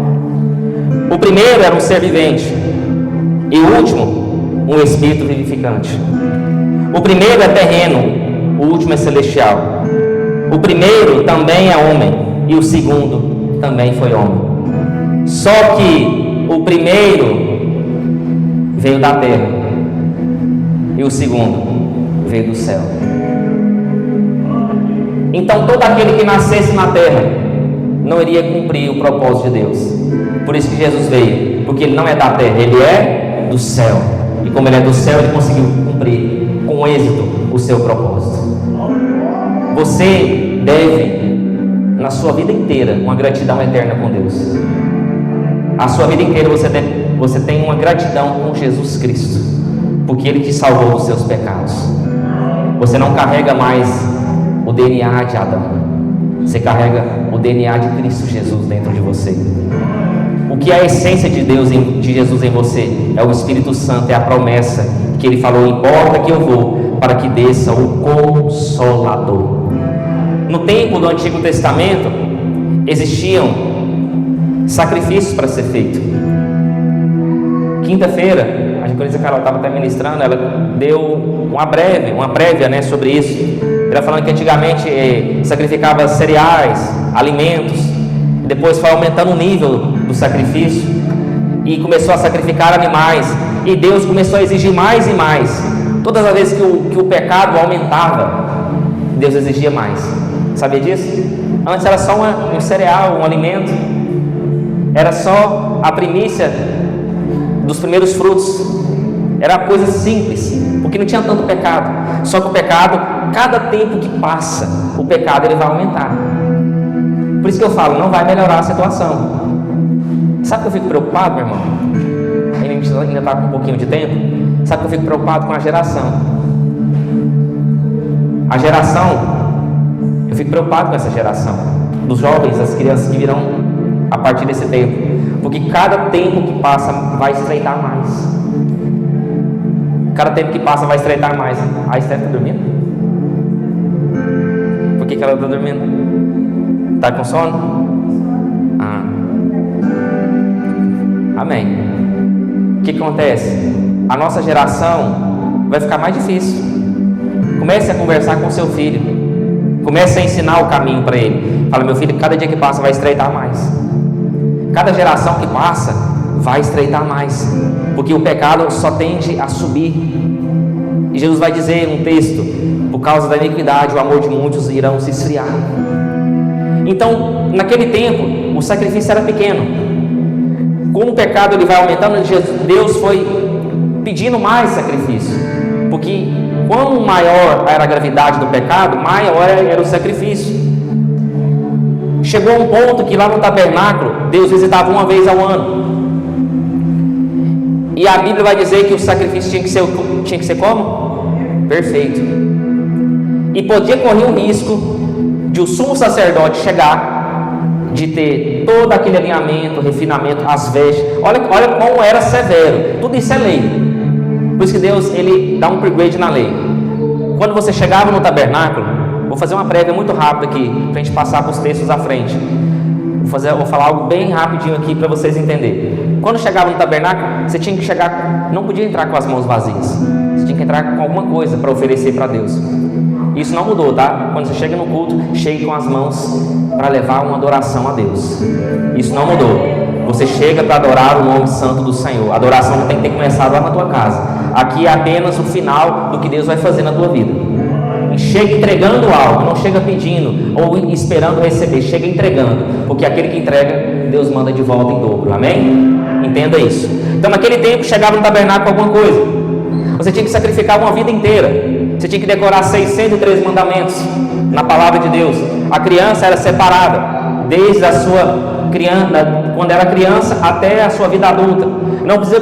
O primeiro era um ser vivente. E o último, um espírito vivificante. O primeiro é terreno, o último é celestial. O primeiro também é homem, e o segundo também foi homem. Só que o primeiro veio da terra e o segundo veio do céu. Então todo aquele que nascesse na terra não iria cumprir o propósito de Deus. Por isso que Jesus veio, porque ele não é da terra, ele é do céu. E como ele é do céu, ele conseguiu cumprir com êxito o seu propósito. Você deve, na sua vida inteira, uma gratidão eterna com Deus. A sua vida inteira você tem uma gratidão com Jesus Cristo, porque Ele te salvou dos seus pecados. Você não carrega mais o DNA de Adão, você carrega o DNA de Cristo Jesus dentro de você. O que é a essência de Deus, de Jesus em você? É o Espírito Santo, é a promessa que Ele falou: importa que eu vou, para que desça o Consolador. No tempo do Antigo Testamento existiam sacrifícios para ser feito. Quinta-feira, a Jaconisa Carol estava até ministrando, ela deu uma prévia, né, sobre isso. Ela falando que antigamente sacrificava cereais, alimentos, depois foi aumentando o nível do sacrifício e começou a sacrificar animais, e Deus começou a exigir mais e mais. Todas as vezes que o pecado aumentava, Deus exigia mais. Sabia disso? Antes era só um cereal, um alimento, era só a primícia dos primeiros frutos, era uma coisa simples, porque não tinha tanto pecado. Só que o pecado, cada tempo que passa, o pecado ele vai aumentar. Por isso que eu falo, não vai melhorar a situação. Sabe que eu fico preocupado, meu irmão? A gente ainda está com um pouquinho de tempo. Sabe que eu fico preocupado com a geração? Eu fico preocupado com essa geração, dos jovens, as crianças que virão a partir desse tempo, porque cada tempo que passa vai estreitar mais. Cada tempo que passa vai estreitar mais. A Esther está dormindo? Por que ela está dormindo? Está com sono? Amém. O que acontece? A nossa geração vai ficar mais difícil. Comece a conversar com seu filho. Comece a ensinar o caminho para ele. Fala: meu filho, cada dia que passa vai estreitar mais. Cada geração que passa vai estreitar mais, porque o pecado só tende a subir. E Jesus vai dizer num texto: por causa da iniquidade, o amor de muitos irão se esfriar. Então, naquele tempo, o sacrifício era pequeno. Com o pecado ele vai aumentando, Deus foi pedindo mais sacrifício, porque quanto maior era a gravidade do pecado, maior era o sacrifício. Chegou um ponto que lá no tabernáculo Deus visitava uma vez ao ano, e a Bíblia vai dizer que o sacrifício tinha que ser como? Perfeito. E podia correr o risco de o sumo sacerdote chegar, de ter todo aquele alinhamento, refinamento, as vestes. Olha como era severo. Tudo isso é lei. Por isso que Deus ele dá um upgrade na lei. Quando você chegava no tabernáculo, vou fazer uma prévia muito rápida aqui, para a gente passar para os textos à frente. Vou falar algo bem rapidinho aqui para vocês entenderem. Quando chegava no tabernáculo, você tinha que chegar, não podia entrar com as mãos vazias. Você tinha que entrar com alguma coisa para oferecer para Deus. Isso não mudou, tá? Quando você chega no culto, chegue com as mãos para levar uma adoração a Deus. Isso não mudou. Você chega para adorar o nome santo do Senhor. A adoração não tem que ter começado lá na tua casa. Aqui é apenas o final do que Deus vai fazer na tua vida. Chega entregando algo, não chega pedindo ou esperando receber, chega entregando, porque aquele que entrega, Deus manda de volta em dobro. Amém? Entenda isso. Então naquele tempo chegava no tabernáculo alguma coisa, você tinha que sacrificar uma vida inteira. Você tinha que decorar 613 mandamentos na palavra de Deus. A criança era separada desde a sua criança, quando era criança, até a sua vida adulta.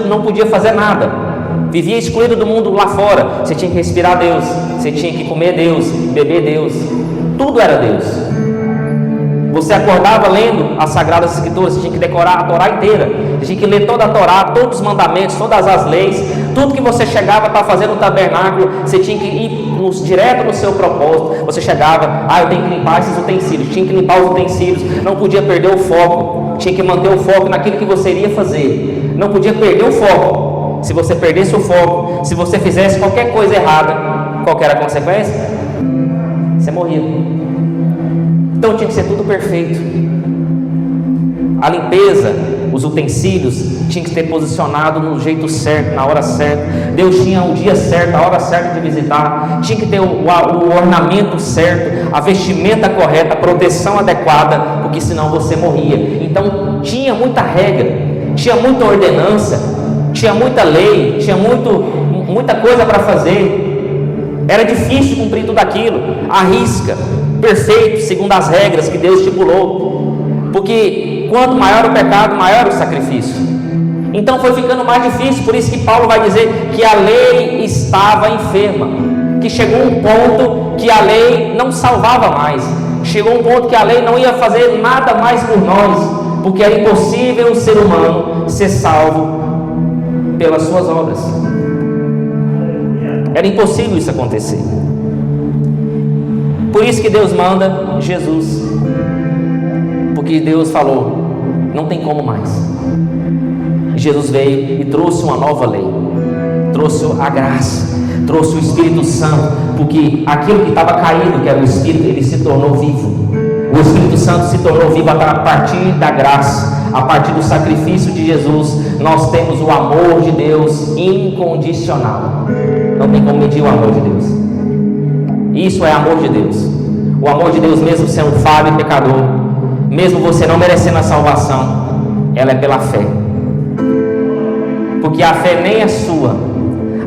Não podia fazer nada. Vivia excluído do mundo lá fora. Você tinha que respirar Deus, você tinha que comer Deus, beber Deus. Tudo era Deus. Você acordava lendo as Sagradas Escrituras, você tinha que decorar a Torá inteira. Você tinha que ler toda a Torá, todos os mandamentos, todas as leis. Tudo que você chegava para fazer no tabernáculo, você tinha que ir direto no seu propósito. Você chegava: eu tenho que limpar esses utensílios. Tinha que limpar os utensílios. Não podia perder o foco. Tinha que manter o foco naquilo que você iria fazer. Não podia perder o foco. Se você perdesse o foco, se você fizesse qualquer coisa errada, qual era a consequência? Você morria. Então tinha que ser tudo perfeito. A limpeza, os utensílios tinha que ter posicionado no jeito certo, na hora certa. Deus tinha o dia certo, a hora certa de visitar. Tinha que ter o ornamento certo, a vestimenta correta, a proteção adequada, porque senão você morria. Então tinha muita regra, tinha muita ordenança, tinha muita lei, tinha muita coisa para fazer. Era difícil cumprir tudo aquilo, à risca, perfeito, segundo as regras que Deus estipulou. Porque quanto maior o pecado, maior o sacrifício. Então foi ficando mais difícil. Por isso que Paulo vai dizer que a lei estava enferma, que chegou um ponto que a lei não salvava mais. Chegou um ponto que a lei não ia fazer nada mais por nós. porque era impossível o ser humano ser salvo pelas suas obras. Era impossível isso acontecer. Por isso que Deus manda Jesus, porque Deus falou, não tem como mais. Jesus veio e trouxe uma nova lei, trouxe a graça, trouxe o Espírito Santo, porque aquilo que estava caído, que era o Espírito, ele se tornou vivo. O Espírito Santo se tornou vivo a partir da graça, a partir do sacrifício de Jesus. Nós temos o amor de Deus incondicional. Não tem como medir o amor de Deus. Isso é amor de Deus. O amor de Deus, mesmo sendo falho e pecador, mesmo você não merecendo a salvação, ela é pela fé. Porque a fé nem é sua,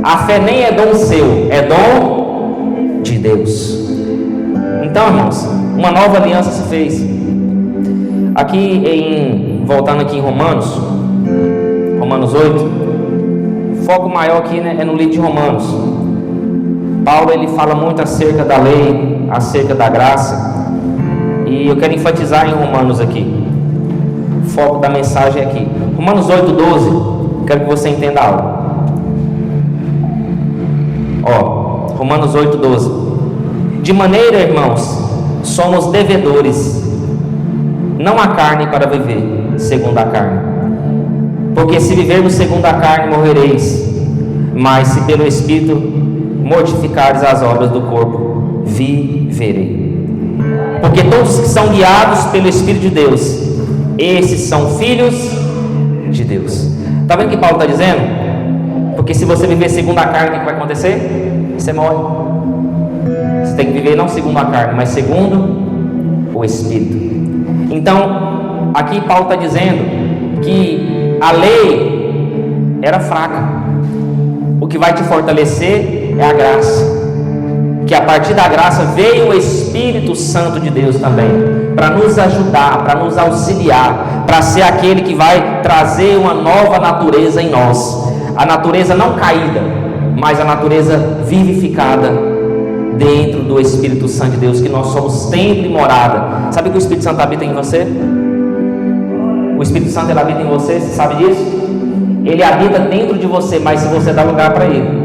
a fé nem é dom seu, é dom de Deus. Então, irmãos, uma nova aliança se fez. Voltando aqui em Romanos 8, o foco maior aqui, né, é no livro de Romanos. Paulo, ele fala muito acerca da lei, acerca da graça, e eu quero enfatizar em Romanos aqui. O foco da mensagem é aqui. Romanos 8:12. Quero que você entenda algo. Romanos 8:12. De maneira, irmãos, somos devedores, não a carne para viver segundo a carne. Porque se vivermos segundo a carne, morrereis. Mas se pelo Espírito mortificares as obras do corpo, viverei. Porque todos que são guiados pelo Espírito de Deus, esses são filhos de Deus. Está vendo o que Paulo está dizendo? Porque se você viver segundo a carne, o que vai acontecer? Você morre. Você tem que viver não segundo a carne, mas segundo o Espírito. Então, aqui Paulo está dizendo que a lei era fraca. O que vai te fortalecer é a graça. Que a partir da graça veio o Espírito Santo de Deus também, para nos ajudar, para nos auxiliar, para ser aquele que vai trazer uma nova natureza em nós. A natureza não caída, mas a natureza vivificada dentro do Espírito Santo de Deus, que nós somos templo e morada. Sabe que o Espírito Santo habita em você? O Espírito Santo, ele habita em você, você sabe disso? Ele habita dentro de você, mas se você dá lugar para ele.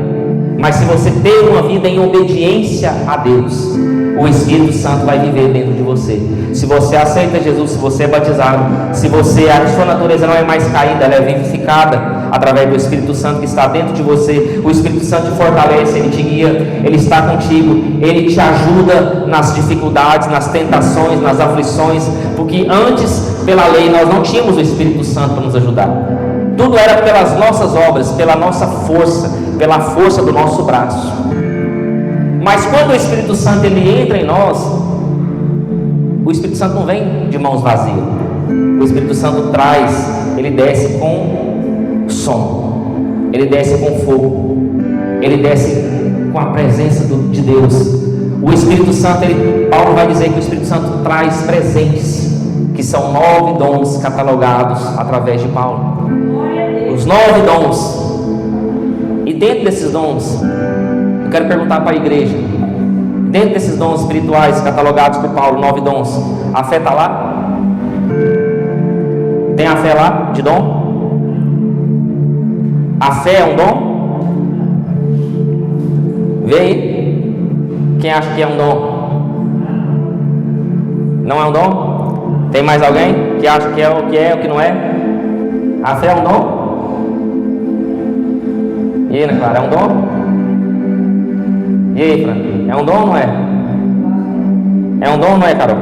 Mas se você ter uma vida em obediência a Deus, o Espírito Santo vai viver dentro de você. Se você aceita Jesus, se você é batizado, se a sua natureza não é mais caída, ela é vivificada através do Espírito Santo que está dentro de você. O Espírito Santo te fortalece, ele te guia, ele está contigo, ele te ajuda nas dificuldades, nas tentações, nas aflições, porque antes, pela lei, nós não tínhamos o Espírito Santo para nos ajudar. Tudo era pelas nossas obras, pela nossa força, pela força do nosso braço. Mas quando o Espírito Santo ele entra em nós, o Espírito Santo não vem de mãos vazias. O Espírito Santo traz, ele desce com som, ele desce com fogo, ele desce com a presença de Deus. O Espírito Santo, Paulo vai dizer que o Espírito Santo traz presentes, que são 9 dons catalogados através de Paulo. Os 9 dons. E dentro desses dons, eu quero perguntar para a igreja, dentro desses dons espirituais catalogados por Paulo, 9 dons, a fé está lá? Tem a fé lá de dom? A fé é um dom? Vê aí. Quem acha que é um dom? Não é um dom? Tem mais alguém que acha que é o que não é? A fé é um dom? E aí, Ana Clara, é um dom? E aí, Fran, é um dom ou não é? É um dom ou não é, Carol?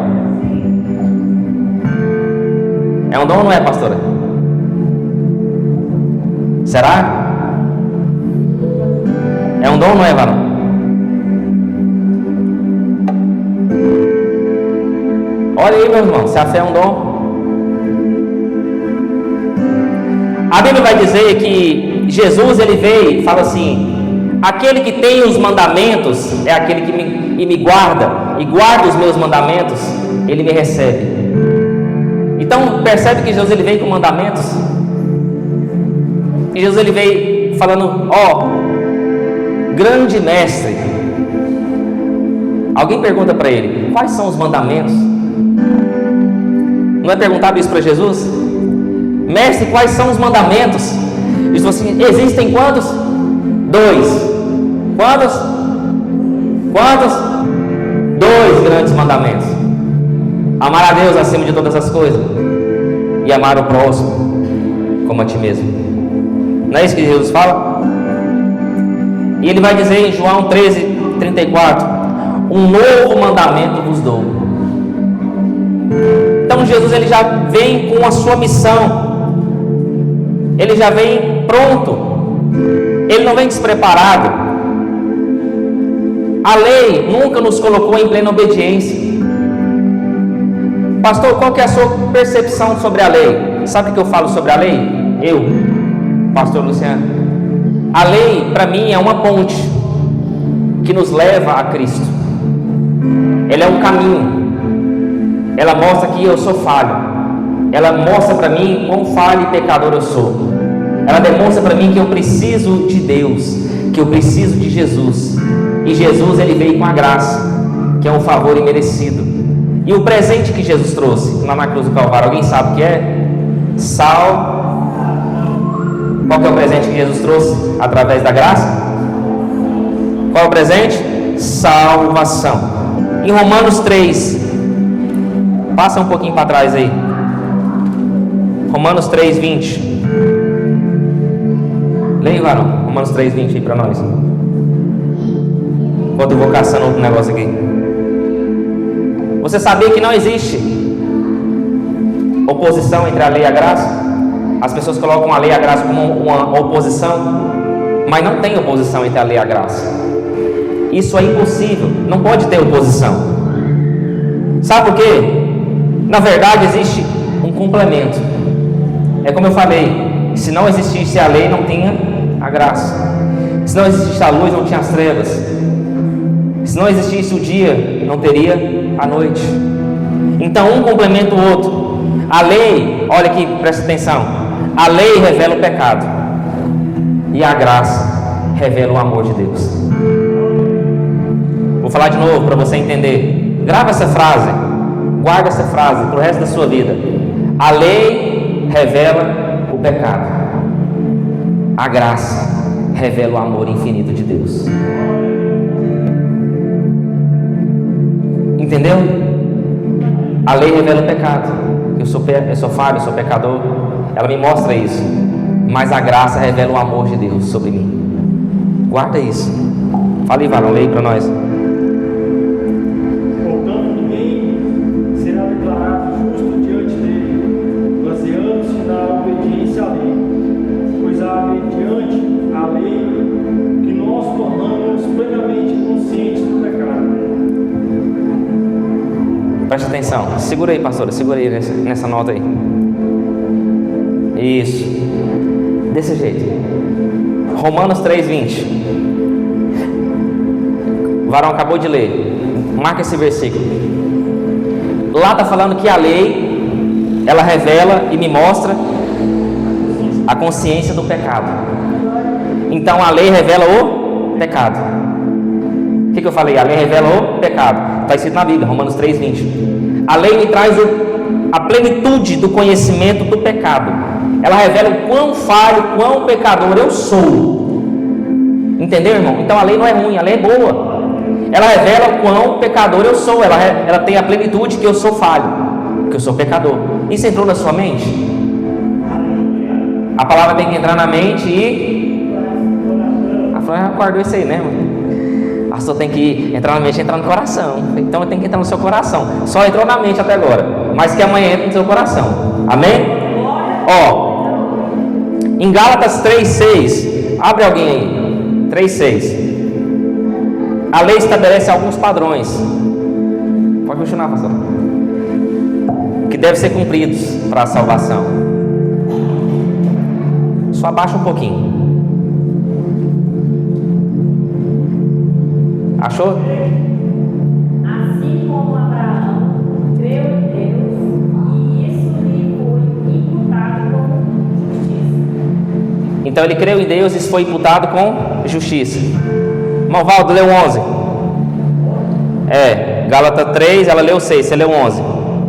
É um dom ou não é, pastora? Será? É um dom ou não é, varão? Olha aí, meu irmão, se a fé é um dom. A Bíblia vai dizer que Jesus, ele veio e fala assim: aquele que tem os mandamentos é aquele que me guarda, e guarda os meus mandamentos, ele me recebe. Então percebe que Jesus ele veio com mandamentos. E Jesus ele veio falando: grande mestre. Alguém pergunta para ele: quais são os mandamentos? Não é perguntado isso para Jesus? Mestre, quais são os mandamentos? Ele falou assim: existem quantos? 2. Quantos? 2 grandes mandamentos: amar a Deus acima de todas as coisas e amar o próximo como a ti mesmo. Não é isso que Jesus fala? E ele vai dizer em João 13:34: um novo mandamento vos dou. Então Jesus, ele já vem com a sua missão, ele já vem pronto, ele não vem despreparado. A lei nunca nos colocou em plena obediência. Pastor, qual que é a sua percepção sobre a lei? Sabe o que eu falo sobre a lei? Pastor Luciano, a lei para mim é uma ponte que nos leva a Cristo. Ela é um caminho. Ela mostra que eu sou falho. Ela mostra para mim quão falho e pecador eu sou. Ela demonstra para mim que eu preciso de Deus, que eu preciso de Jesus. E Jesus, ele veio com a graça, que é um favor imerecido. E o presente que Jesus trouxe lá na cruz do Calvário, alguém sabe o que é? Qual que é o presente que Jesus trouxe através da graça? Qual é o presente? Salvação. Em Romanos 3, passa um pouquinho para trás aí. Romanos 3:20. Leia, varão. Romanos 3:20 aí para nós. Enquanto eu vou caçando outro negócio aqui. Você sabia que não existe oposição entre a lei e a graça? As pessoas colocam a lei e a graça como uma oposição, mas não tem oposição entre a lei e a graça. Isso é impossível, não pode ter oposição. Sabe por quê? Na verdade existe um complemento. É como eu falei, se não existisse a lei, não tinha a graça. Se não existisse a luz, não tinha as trevas. Se não existisse o dia, não teria a noite. Então um complementa o outro. A lei, olha aqui, presta atenção. A lei revela o pecado e a graça revela o amor de Deus. Vou falar de novo para você entender. Grava essa frase, guarda essa frase para o resto da sua vida. A lei revela o pecado, a graça revela o amor infinito de Deus. Entendeu? A lei revela o pecado. Eu sou falho, eu sou pecador. Ela me mostra isso. Mas a graça revela o amor de Deus sobre mim. Guarda isso. Fala aí, varão, leia para nós. Portanto, ninguém será declarado justo diante dele, baseando-se na obediência à lei. Pois é mediante a lei que nós tornamos plenamente conscientes do pecado. Preste atenção. Segura aí, pastora. Segura aí nessa nota aí. Isso. Desse jeito. Romanos 3:20. O varão acabou de ler. Marca esse versículo. Lá está falando que a lei, ela revela e me mostra a consciência do pecado. Então a lei revela o pecado. O que eu falei? A lei revela o pecado. Está escrito na Bíblia, Romanos 3:20. A lei me traz a plenitude do conhecimento do pecado. Ela revela o quão falho, quão pecador eu sou. Entendeu, irmão? Então a lei não é ruim, a lei é boa. Ela revela o quão pecador eu sou. Ela tem a plenitude que eu sou falho, que eu sou pecador. Isso entrou na sua mente? A palavra tem que entrar na mente e... A Flávia guardou isso aí, né, irmão? Pastor, tem que entrar na mente e entrar no coração. Então tem que entrar no seu coração. Só entrou na mente até agora, mas que amanhã entra no seu coração. Amém? Ó, em Gálatas 3:6, abre alguém aí. 3:6. A lei estabelece alguns padrões. Pode continuar, pastor. Que devem ser cumpridos para a salvação. Só abaixa um pouquinho. Achou? Assim como Abraão creu em Deus, e isso lhe foi imputado como justiça. Então ele creu em Deus e isso foi imputado com justiça. Malvaldo, leu 11. Gálatas 3, ela leu 6, você leu 11.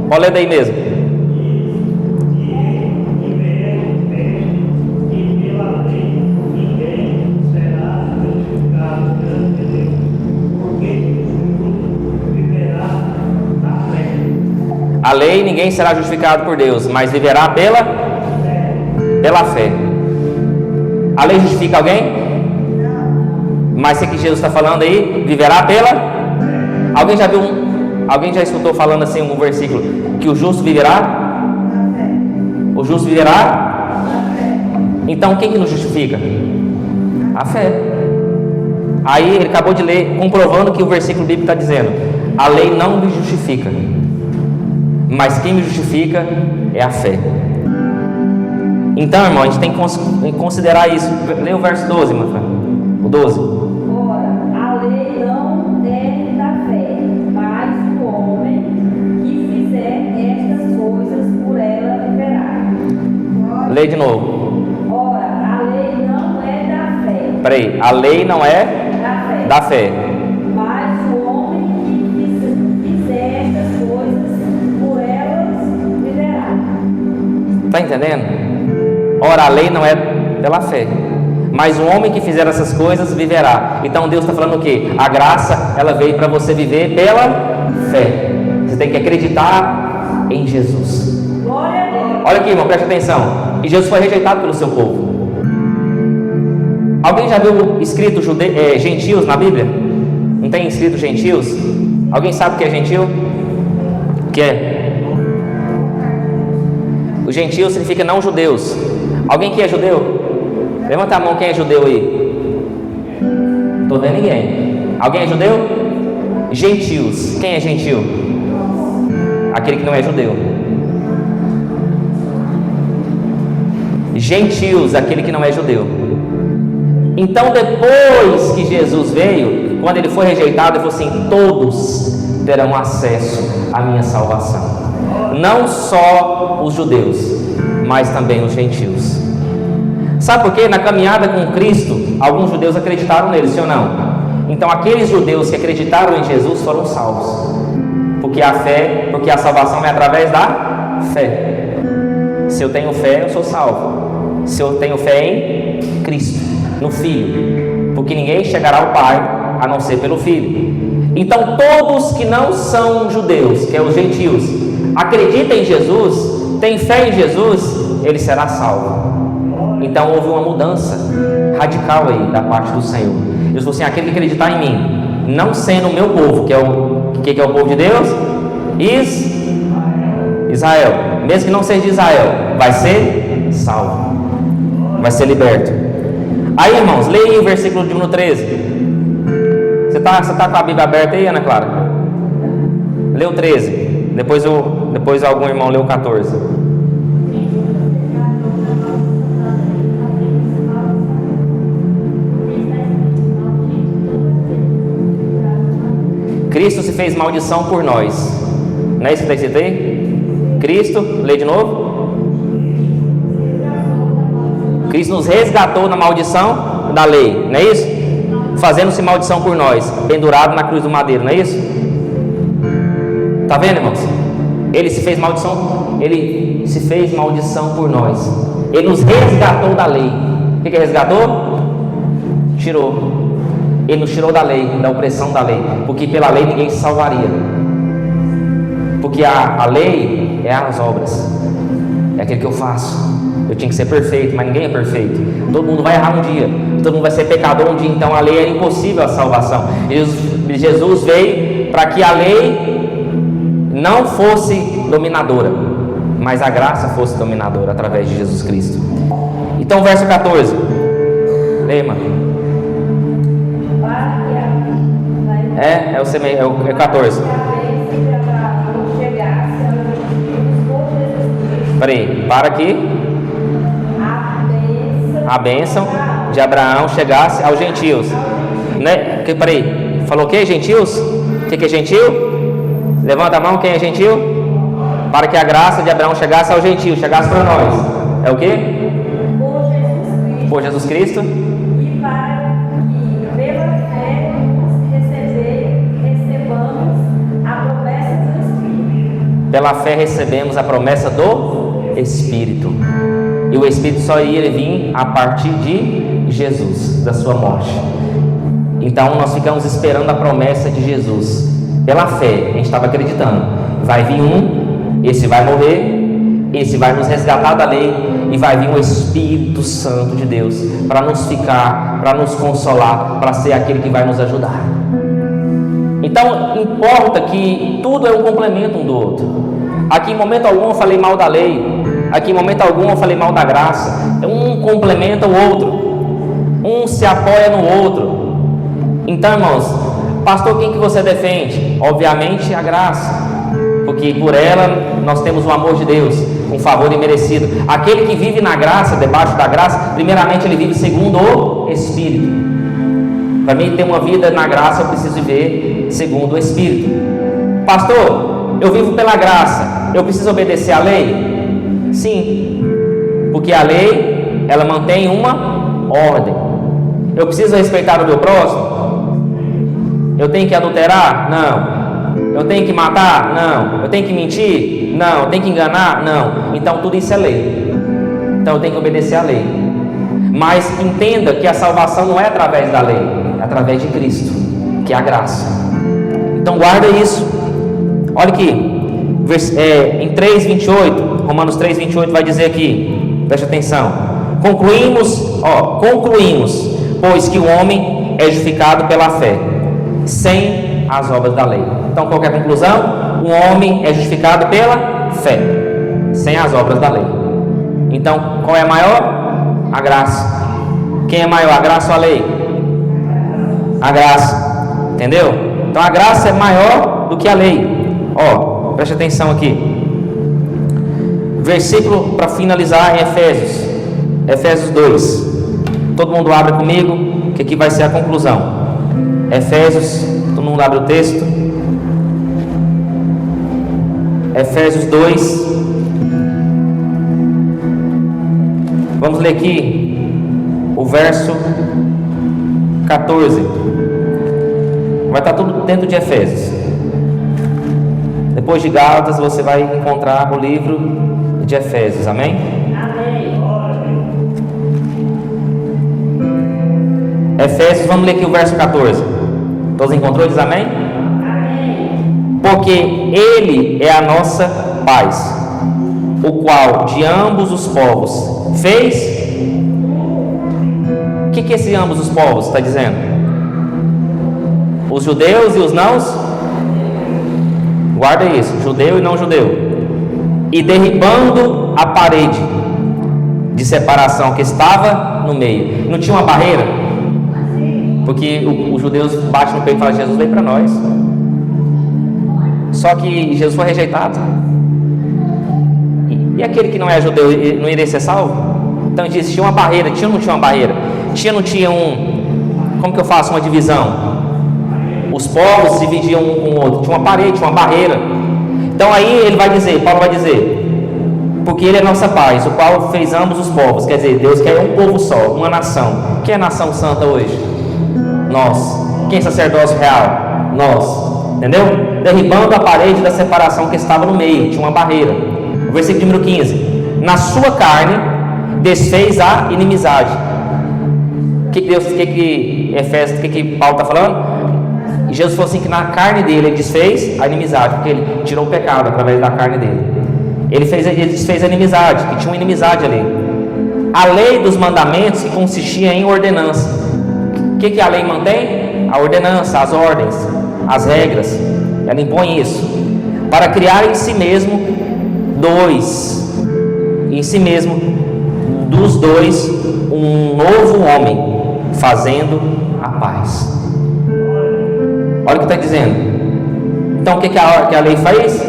Pode ler daí mesmo. A lei, ninguém será justificado por Deus, mas viverá pela fé. A lei justifica alguém? Mas o que Jesus está falando aí? Viverá pela... Alguém já escutou falando assim um versículo? Que o justo viverá? O justo viverá? Então quem que nos justifica? A fé. Aí ele acabou de ler, comprovando que o versículo bíblico está dizendo: a lei não me justifica, mas quem me justifica é a fé. Então, irmão, a gente tem que considerar isso. Lê o verso 12, meu filho. O 12. Ora, a lei não é da fé, mas o homem que fizer estas coisas por ela viverá. Lê de novo. Ora, a lei não é da fé. Peraí, a lei não é da fé. Mas o homem que fizer estas coisas por elas viverá. Está entendendo? Ora, a lei não é pela fé, mas o homem que fizer essas coisas viverá. Então Deus está falando o quê? A graça, ela veio para você viver pela fé. Você tem que acreditar em Jesus. Glória a Deus. Olha aqui, irmão, preste atenção. E Jesus foi rejeitado pelo seu povo. Alguém já viu escrito gentios na Bíblia? Não tem escrito gentios? Alguém sabe o que é gentio? O que é? O gentio significa não judeus. Alguém que é judeu? Levanta a mão quem é judeu aí. Estou vendo ninguém. Alguém é judeu? Gentios. Quem é gentio? Aquele que não é judeu. Gentios, aquele que não é judeu. Então, depois que Jesus veio, quando ele foi rejeitado, ele falou assim: todos terão acesso à minha salvação. Não só os judeus, mas também os gentios. Sabe por quê? Na caminhada com Cristo, alguns judeus acreditaram nele, sim ou não? Então, aqueles judeus que acreditaram em Jesus foram salvos. Porque a salvação é através da fé. Se eu tenho fé, eu sou salvo. Se eu tenho fé em Cristo, no Filho, porque ninguém chegará ao Pai a não ser pelo Filho. Então todos que não são judeus, que é os gentios, acreditam em Jesus, têm fé em Jesus, ele será salvo. Então houve uma mudança radical aí da parte do Senhor. Ele falou assim: aquele que acreditar em mim, não sendo o meu povo, que é o povo de Deus, Israel, mesmo que não seja de Israel, vai ser salvo, vai ser liberto. Aí, irmãos, leia aí o versículo de número 13. Você tá com a Bíblia aberta aí, Ana Clara? Lê o 13. Depois algum irmão lê o 14. Cristo se fez maldição por nós. Não é isso que está escrito aí? Cristo, lê de novo. Cristo nos resgatou na maldição da lei, não é isso? Fazendo-se maldição por nós, pendurado na cruz do madeiro, não é isso? Está vendo, irmãos? Ele se fez maldição por nós. Ele nos resgatou da lei. O que resgatou? Tirou. Ele nos tirou da lei, da opressão da lei, porque pela lei ninguém se salvaria. Porque a lei é as obras, é aquilo que eu faço. Eu tinha que ser perfeito, mas ninguém é perfeito. Todo mundo vai errar um dia, todo mundo vai ser pecador um dia. Então a lei era impossível a salvação. Jesus veio para que a lei não fosse dominadora, mas a graça fosse dominadora através de Jesus Cristo. Então verso 14. Leia, mano. É o 14. Peraí, para que a bênção de Abraão chegasse aos gentios, né? Peraí, falou o que? Gentios? O que é gentio? Levanta a mão, quem é gentio? Para que a graça de Abraão chegasse aos gentios, chegasse para nós. É o que? Por Jesus Cristo. E para que pela fé recebamos a promessa do Espírito. Pela fé recebemos a promessa do Espírito. E o Espírito só ia vir a partir de Jesus, da sua morte. Então nós ficamos esperando a promessa de Jesus. Pela fé, a gente estava acreditando. Vai vir um, Esse vai morrer, esse vai nos resgatar da lei, e vai vir o Espírito Santo de Deus para nos ficar, para nos consolar, para ser aquele que vai nos ajudar. Então, importa que tudo é um complemento um do outro. Aqui em momento algum eu falei mal da lei, aqui em momento algum eu falei mal da graça. Um complementa o outro, um se apoia no outro. Então, irmãos, pastor, quem que você defende? Obviamente a graça, porque por ela nós temos o amor de Deus, um favor imerecido. Aquele que vive na graça, debaixo da graça, primeiramente ele vive segundo o Espírito. Para mim ter uma vida na graça, eu preciso viver segundo o Espírito. Pastor, eu vivo pela graça, eu preciso obedecer à lei? Sim, porque a lei, ela mantém uma ordem. Eu preciso respeitar o meu próximo? Eu tenho que adulterar? Não. Eu tenho que matar? Não. Eu tenho que mentir? Não. Eu tenho que enganar? Não. Então tudo isso é lei. Então eu tenho que obedecer à lei. Mas entenda que a salvação não é através da lei, é através de Cristo, que é a graça. Então guarda isso. Olha aqui, em 3:28, Romanos 3:28 vai dizer aqui, preste atenção. Concluímos, pois que o homem é justificado pela fé, sem as obras da lei. Então qual que é a conclusão? O homem é justificado pela fé, sem as obras da lei. Então qual é a maior? A graça. Quem é maior, a graça ou a lei? A graça. Entendeu? Então a graça é maior do que a lei. Preste atenção aqui. Versículo para finalizar em Efésios 2. Todo mundo abre comigo, que aqui vai ser a conclusão. Efésios, todo mundo abre o texto. Efésios 2. Vamos ler aqui o verso 14. Vai estar tudo dentro de Efésios. Depois de Gálatas você vai encontrar o livro de Efésios, amém? Amém. Efésios, vamos ler aqui o verso 14. Todos encontrou? Diz amém? Amém. Porque Ele é a nossa paz, o qual de ambos os povos fez. O que esse ambos os povos está dizendo? Os judeus e os não? Guarda isso, judeu e não judeu. E derribando a parede de separação que estava no meio. Não tinha uma barreira? Porque os judeus batem no peito e falam: Jesus veio para nós. Só que Jesus foi rejeitado. E aquele que não é judeu não iria ser salvo? Então diz: tinha uma barreira. Tinha ou não tinha uma barreira? Tinha ou não tinha como que eu faço uma divisão? Os povos se dividiam um com o outro. Tinha uma parede, tinha uma barreira. Então aí Paulo vai dizer: porque Ele é nossa paz, o qual fez ambos os povos. Quer dizer, Deus quer um povo só, uma nação. Quem é a nação santa hoje? Nós. Quem é sacerdócio real? Nós. Entendeu? Derribando a parede da separação que estava no meio. Tinha uma barreira. O versículo número 15: na sua carne desfez a inimizade. O que Paulo está falando? E Jesus falou assim, que na carne dele ele desfez a inimizade, porque ele tirou o pecado através da carne dele. Ele desfez a inimizade, que tinha uma inimizade ali. A lei dos mandamentos, que consistia em ordenança. O que a lei mantém? A ordenança, as ordens, as regras. Ela impõe isso para criar em si mesmo dos dois um novo homem, fazendo a paz. Olha o que está dizendo. Então o que a lei faz?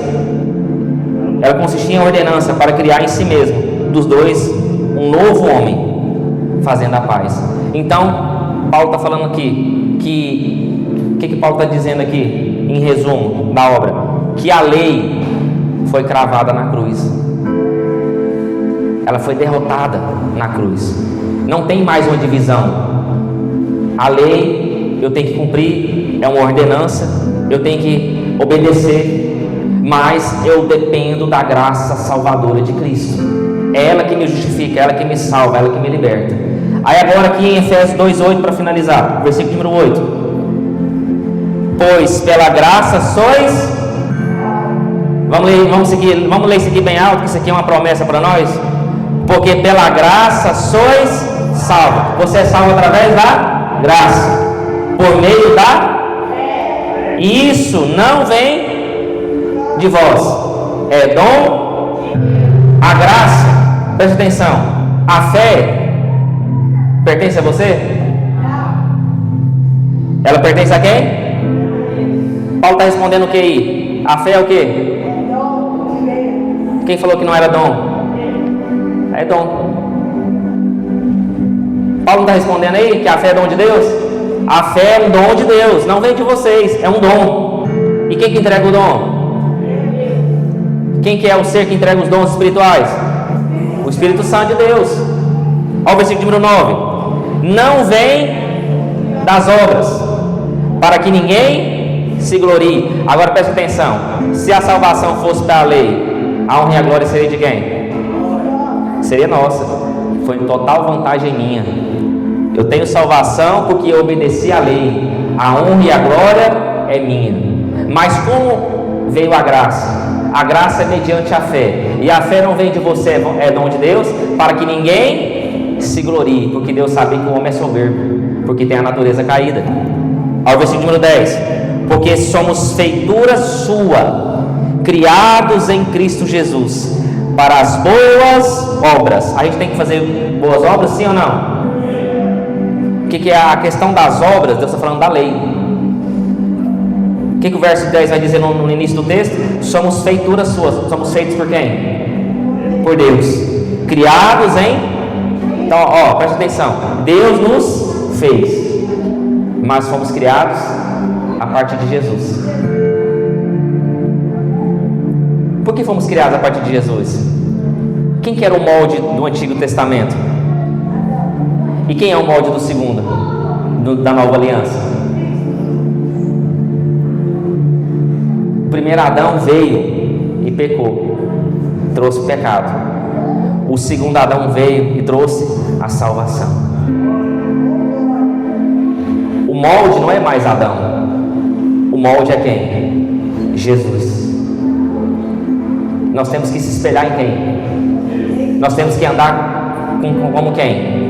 Ela consistia em ordenança para criar em si mesmo dos dois um novo homem, fazendo a paz. Então Paulo está falando aqui que Paulo está dizendo aqui, em resumo da obra? Que a lei foi cravada na cruz. Ela foi derrotada na cruz. Não tem mais uma divisão. A lei eu tenho que cumprir, é uma ordenança, eu tenho que obedecer, mas eu dependo da graça salvadora de Cristo. É ela que me justifica, é ela que me salva, é ela que me liberta. Aí agora aqui em Efésios 2:8, para finalizar, versículo número 8: pois pela graça sois Vamos ler isso aqui bem alto, que isso aqui é uma promessa para nós. Porque pela graça sois salvos. Você é salvo através da graça, por meio da fé. E isso não vem de vós, é dom. A graça, preste atenção, a fé pertence a você? Ela pertence a quem? Paulo está respondendo o que aí? A fé é o que? Quem falou que não era dom? É dom. Paulo não está respondendo aí que a fé é dom de Deus? A fé é um dom de Deus, não vem de vocês, é um dom. E quem que entrega o dom? Quem que é o ser que entrega os dons espirituais? O Espírito Santo de Deus. Olha o versículo número 9. Não vem das obras, para que ninguém se glorie. Agora preste atenção. Se a salvação fosse da lei, a honra e a glória seria de quem? Seria nossa. Foi total vantagem minha. Eu tenho salvação porque eu obedeci a lei. A honra e a glória é minha. Mas como veio a graça? A graça é mediante a fé. E a fé não vem de você, é dom de Deus, para que ninguém se glorie, porque Deus sabe que o homem é soberbo, porque tem a natureza caída. Ao versículo número 10. Porque somos feitura sua, criados em Cristo Jesus, para as boas obras. A gente tem que fazer boas obras, sim ou não? O que é a questão das obras? Deus está falando da lei. O que o verso 10 vai dizer no início do texto? Somos feituras suas. Somos feitos por quem? Por Deus. Criados em... Então, presta atenção. Deus nos fez, mas fomos criados a partir de Jesus. Por que fomos criados a partir de Jesus? Quem que era o molde do Antigo Testamento? E quem é o molde do segundo? Da Nova Aliança? O primeiro Adão veio e pecou, trouxe o pecado. O segundo Adão veio e trouxe a salvação. O molde não é mais Adão. O molde é quem? Jesus. Nós temos que se espelhar em quem? Nós temos que andar como quem?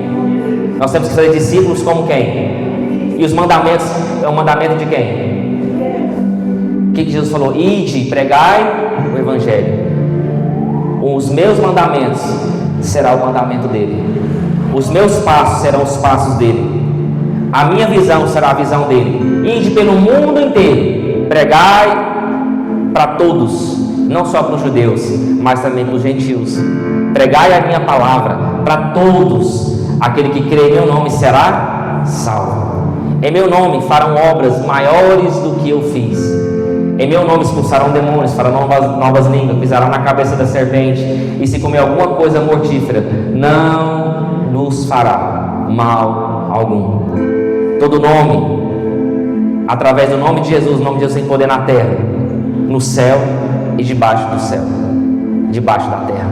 Nós temos que fazer discípulos como quem? E os mandamentos, é o mandamento de quem? O que Jesus falou? Ide, pregai o Evangelho. Os meus mandamentos será o mandamento dele. Os meus passos serão os passos dele. A minha visão será a visão dele. Ide pelo mundo inteiro, pregai para todos, não só para os judeus, mas também para os gentios. Pregai a minha palavra para todos. Aquele que crê em meu nome será salvo. Em meu nome farão obras maiores do que eu fiz. Em meu nome expulsarão demônios, farão novas línguas, pisarão na cabeça da serpente, e se comer alguma coisa mortífera, não nos fará mal algum. Todo nome, através do nome de Jesus, o nome de Jesus tem poder na terra, no céu e debaixo do céu, debaixo da terra.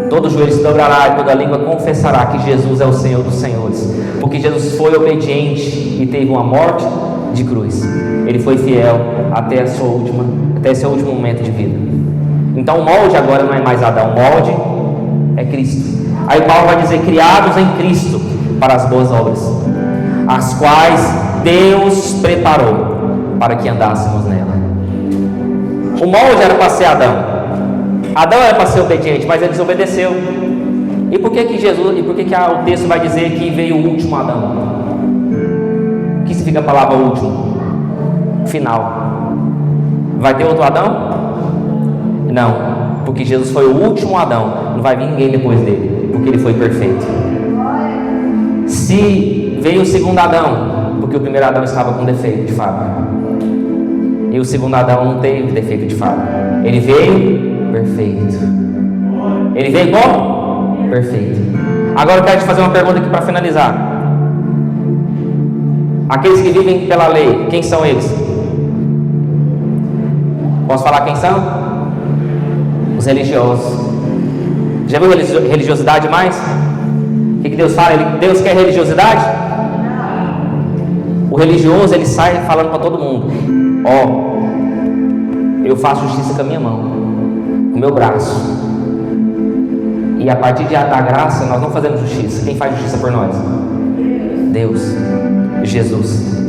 Todo joelho se dobrará e toda língua confessará que Jesus é o Senhor dos senhores, porque Jesus foi obediente e teve uma morte de cruz. Ele foi fiel até seu último momento de vida. Então o molde agora não é mais Adão, o molde é Cristo. Aí Paulo vai dizer: criados em Cristo para as boas obras, as quais Deus preparou para que andássemos nela. O molde era para ser Adão. Adão era para ser obediente, mas ele desobedeceu. E por que o texto vai dizer que veio o último Adão? O que significa a palavra último? Final. Vai ter outro Adão? Não, porque Jesus foi o último Adão. Não vai vir ninguém depois dele, porque ele foi perfeito. Se veio o segundo Adão, porque o primeiro Adão estava com defeito de fábrica, e o segundo Adão não teve defeito de fábrica. Ele veio perfeito. Ele veio como? Perfeito. Agora eu quero te fazer uma pergunta aqui para finalizar. Aqueles que vivem pela lei, quem são eles? Posso falar quem são? Os religiosos. Já viu religiosidade mais? O que Deus fala? Deus quer religiosidade? O religioso, ele sai falando para todo mundo: eu faço justiça com a minha mão, com o meu braço. E a partir da graça, nós não fazemos justiça. Quem faz justiça por nós? Deus, Jesus.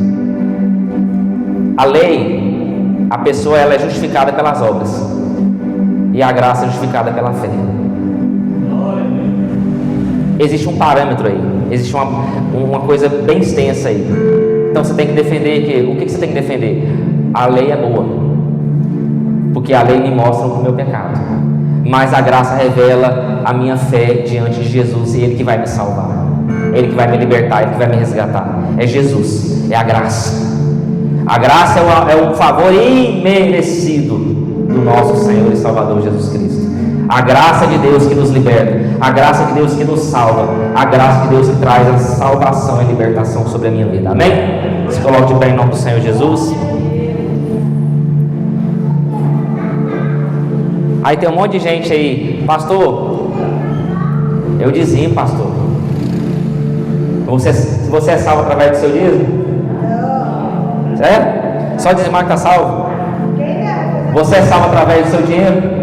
A lei, a pessoa ela é justificada pelas obras, e a graça é justificada pela fé. Existe um parâmetro aí, existe uma coisa bem extensa aí. Então você tem que defender o que você tem que defender? A lei é boa, porque a lei me mostra o meu pecado, mas a graça revela a minha fé diante de Jesus, e Ele que vai me salvar, Ele que vai me libertar, Ele que vai me resgatar. É Jesus, é a graça. A graça é o favor imerecido do nosso Senhor e Salvador Jesus Cristo. A graça de Deus que nos liberta, a graça de Deus que nos salva, a graça de Deus que traz a salvação e libertação sobre a minha vida. Amém? Se coloque de pé em nome do Senhor Jesus. Aí tem um monte de gente aí, pastor, eu dizimo, pastor. Você é salvo através do seu dízimo? Certo? Só dizimar que está salvo? Você é salvo através do seu dinheiro?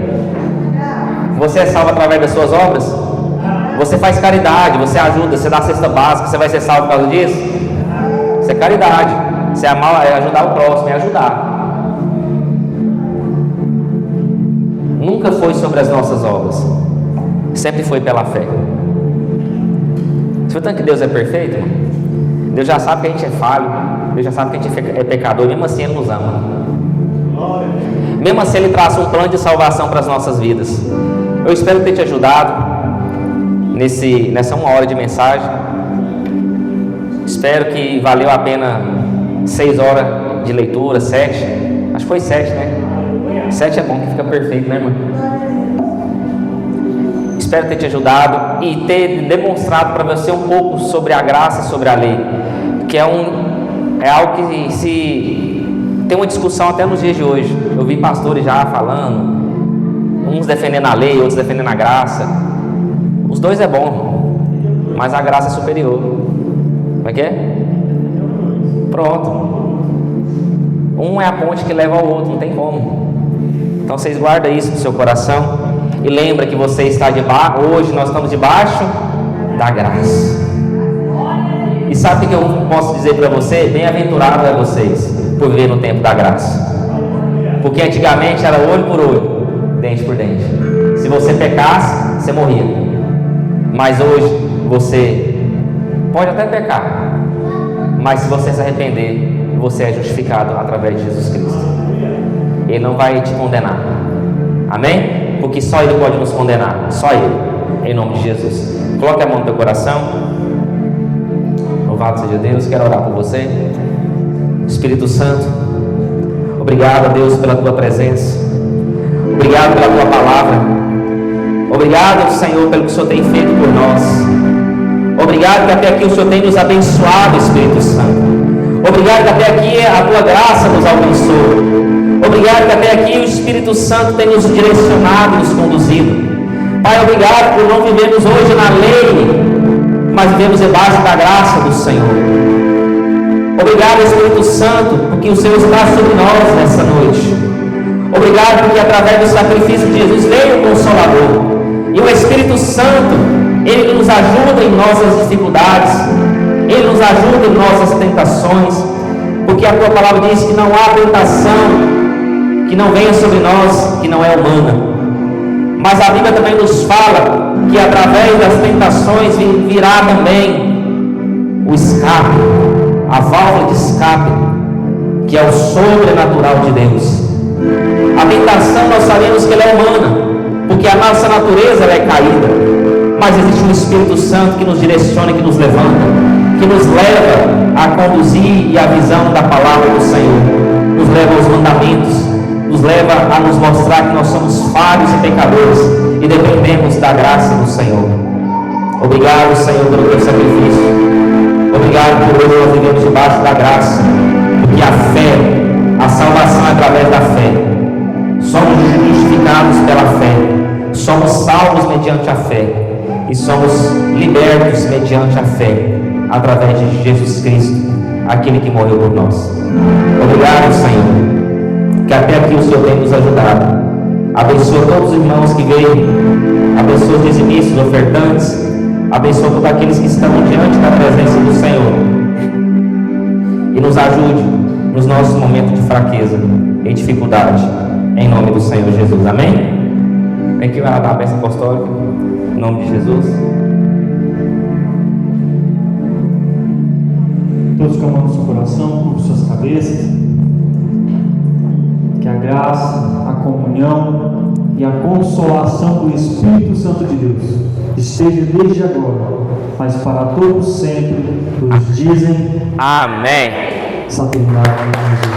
Você é salvo através das suas obras? Você faz caridade, você ajuda, você dá a cesta básica, você vai ser salvo por causa disso? Isso é caridade. Você é ajudar o próximo, é ajudar. Nunca foi sobre as nossas obras, sempre foi pela fé. Você vê tanto que Deus é perfeito, irmão? Deus já sabe que a gente é falho, Deus já sabe que a gente é pecador, mesmo assim Ele nos ama. Mesmo assim Ele traça um plano de salvação para as nossas vidas. Eu espero ter te ajudado nessa 1 hora de mensagem. Espero que valeu a pena 6 horas de leitura, 7. Acho que foi 7, né? 7 é bom, que fica perfeito, né, irmão? Espero ter te ajudado e ter demonstrado para você um pouco sobre a graça e sobre a lei, que é algo que tem uma discussão até nos dias de hoje. Eu vi pastores já falando, uns defendendo a lei, outros defendendo a graça. Os dois é bom, mas a graça é superior. Como é que é? Pronto. Um é a ponte que leva ao outro, não tem como. Então vocês guardam isso no seu coração e lembra que você está hoje nós estamos debaixo da graça. E sabe o que eu posso dizer para você? Bem-aventurado é vocês por viver no tempo da graça, porque antigamente era olho por olho, dente por dente. Se você pecasse, você morria. Mas hoje você pode até pecar, mas se você se arrepender, você é justificado através de Jesus Cristo. Ele não vai te condenar. Amém? Porque só Ele pode nos condenar, só Ele, em nome de Jesus. Coloque a mão no teu coração. Louvado seja Deus. Quero orar por você. Espírito Santo, obrigado a Deus pela tua presença, obrigado pela tua palavra, obrigado, Senhor, pelo que o Senhor tem feito por nós. Obrigado que até aqui o Senhor tem nos abençoado, Espírito Santo. Obrigado que até aqui a tua graça nos alcançou. Obrigado que até aqui o Espírito Santo tem nos direcionado e nos conduzido. Pai, obrigado por não vivermos hoje na lei, mas vivemos debaixo da graça do Senhor. Obrigado, Espírito Santo, porque o Senhor está sobre nós nessa noite. Obrigado porque através do sacrifício de Jesus veio o Consolador. E o Espírito Santo, Ele nos ajuda em nossas dificuldades, Ele nos ajuda em nossas tentações, porque a Tua Palavra diz que não há tentação que não venha sobre nós, que não é humana. Mas a Bíblia também nos fala que através das tentações virá também o escape, a válvula de escape, que é o sobrenatural de Deus. A tentação nós sabemos que ela é humana, porque a nossa natureza ela é caída, mas existe um Espírito Santo que nos direciona, que nos levanta, que nos leva a conduzir e a visão da palavra do Senhor, nos leva aos mandamentos, nos leva a nos mostrar que nós somos falhos e pecadores e dependemos da graça do Senhor. Obrigado, Senhor, pelo teu sacrifício. Obrigado por hoje nós vivemos debaixo da graça, porque a fé, a salvação é através da fé. Somos justificados pela fé, somos salvos mediante a fé e somos libertos mediante a fé, através de Jesus Cristo, aquele que morreu por nós. Obrigado, Senhor. que até aqui o Senhor tem nos ajudado. Abençoa todos os irmãos que veio, abençoa os dizimistas, os ofertantes, abençoa todos aqueles que estão diante da presença do Senhor e nos ajude nos nossos momentos de fraqueza e dificuldade, em nome do Senhor Jesus, amém? Vem que vai dar a bênção apostólica, em nome de Jesus. Todos com a mão no seu coração, curvam suas cabeças. Que a graça, a comunhão e a consolação do Espírito Santo de Deus esteja desde agora, mas para todos sempre, nos dizem amém. essa trindade.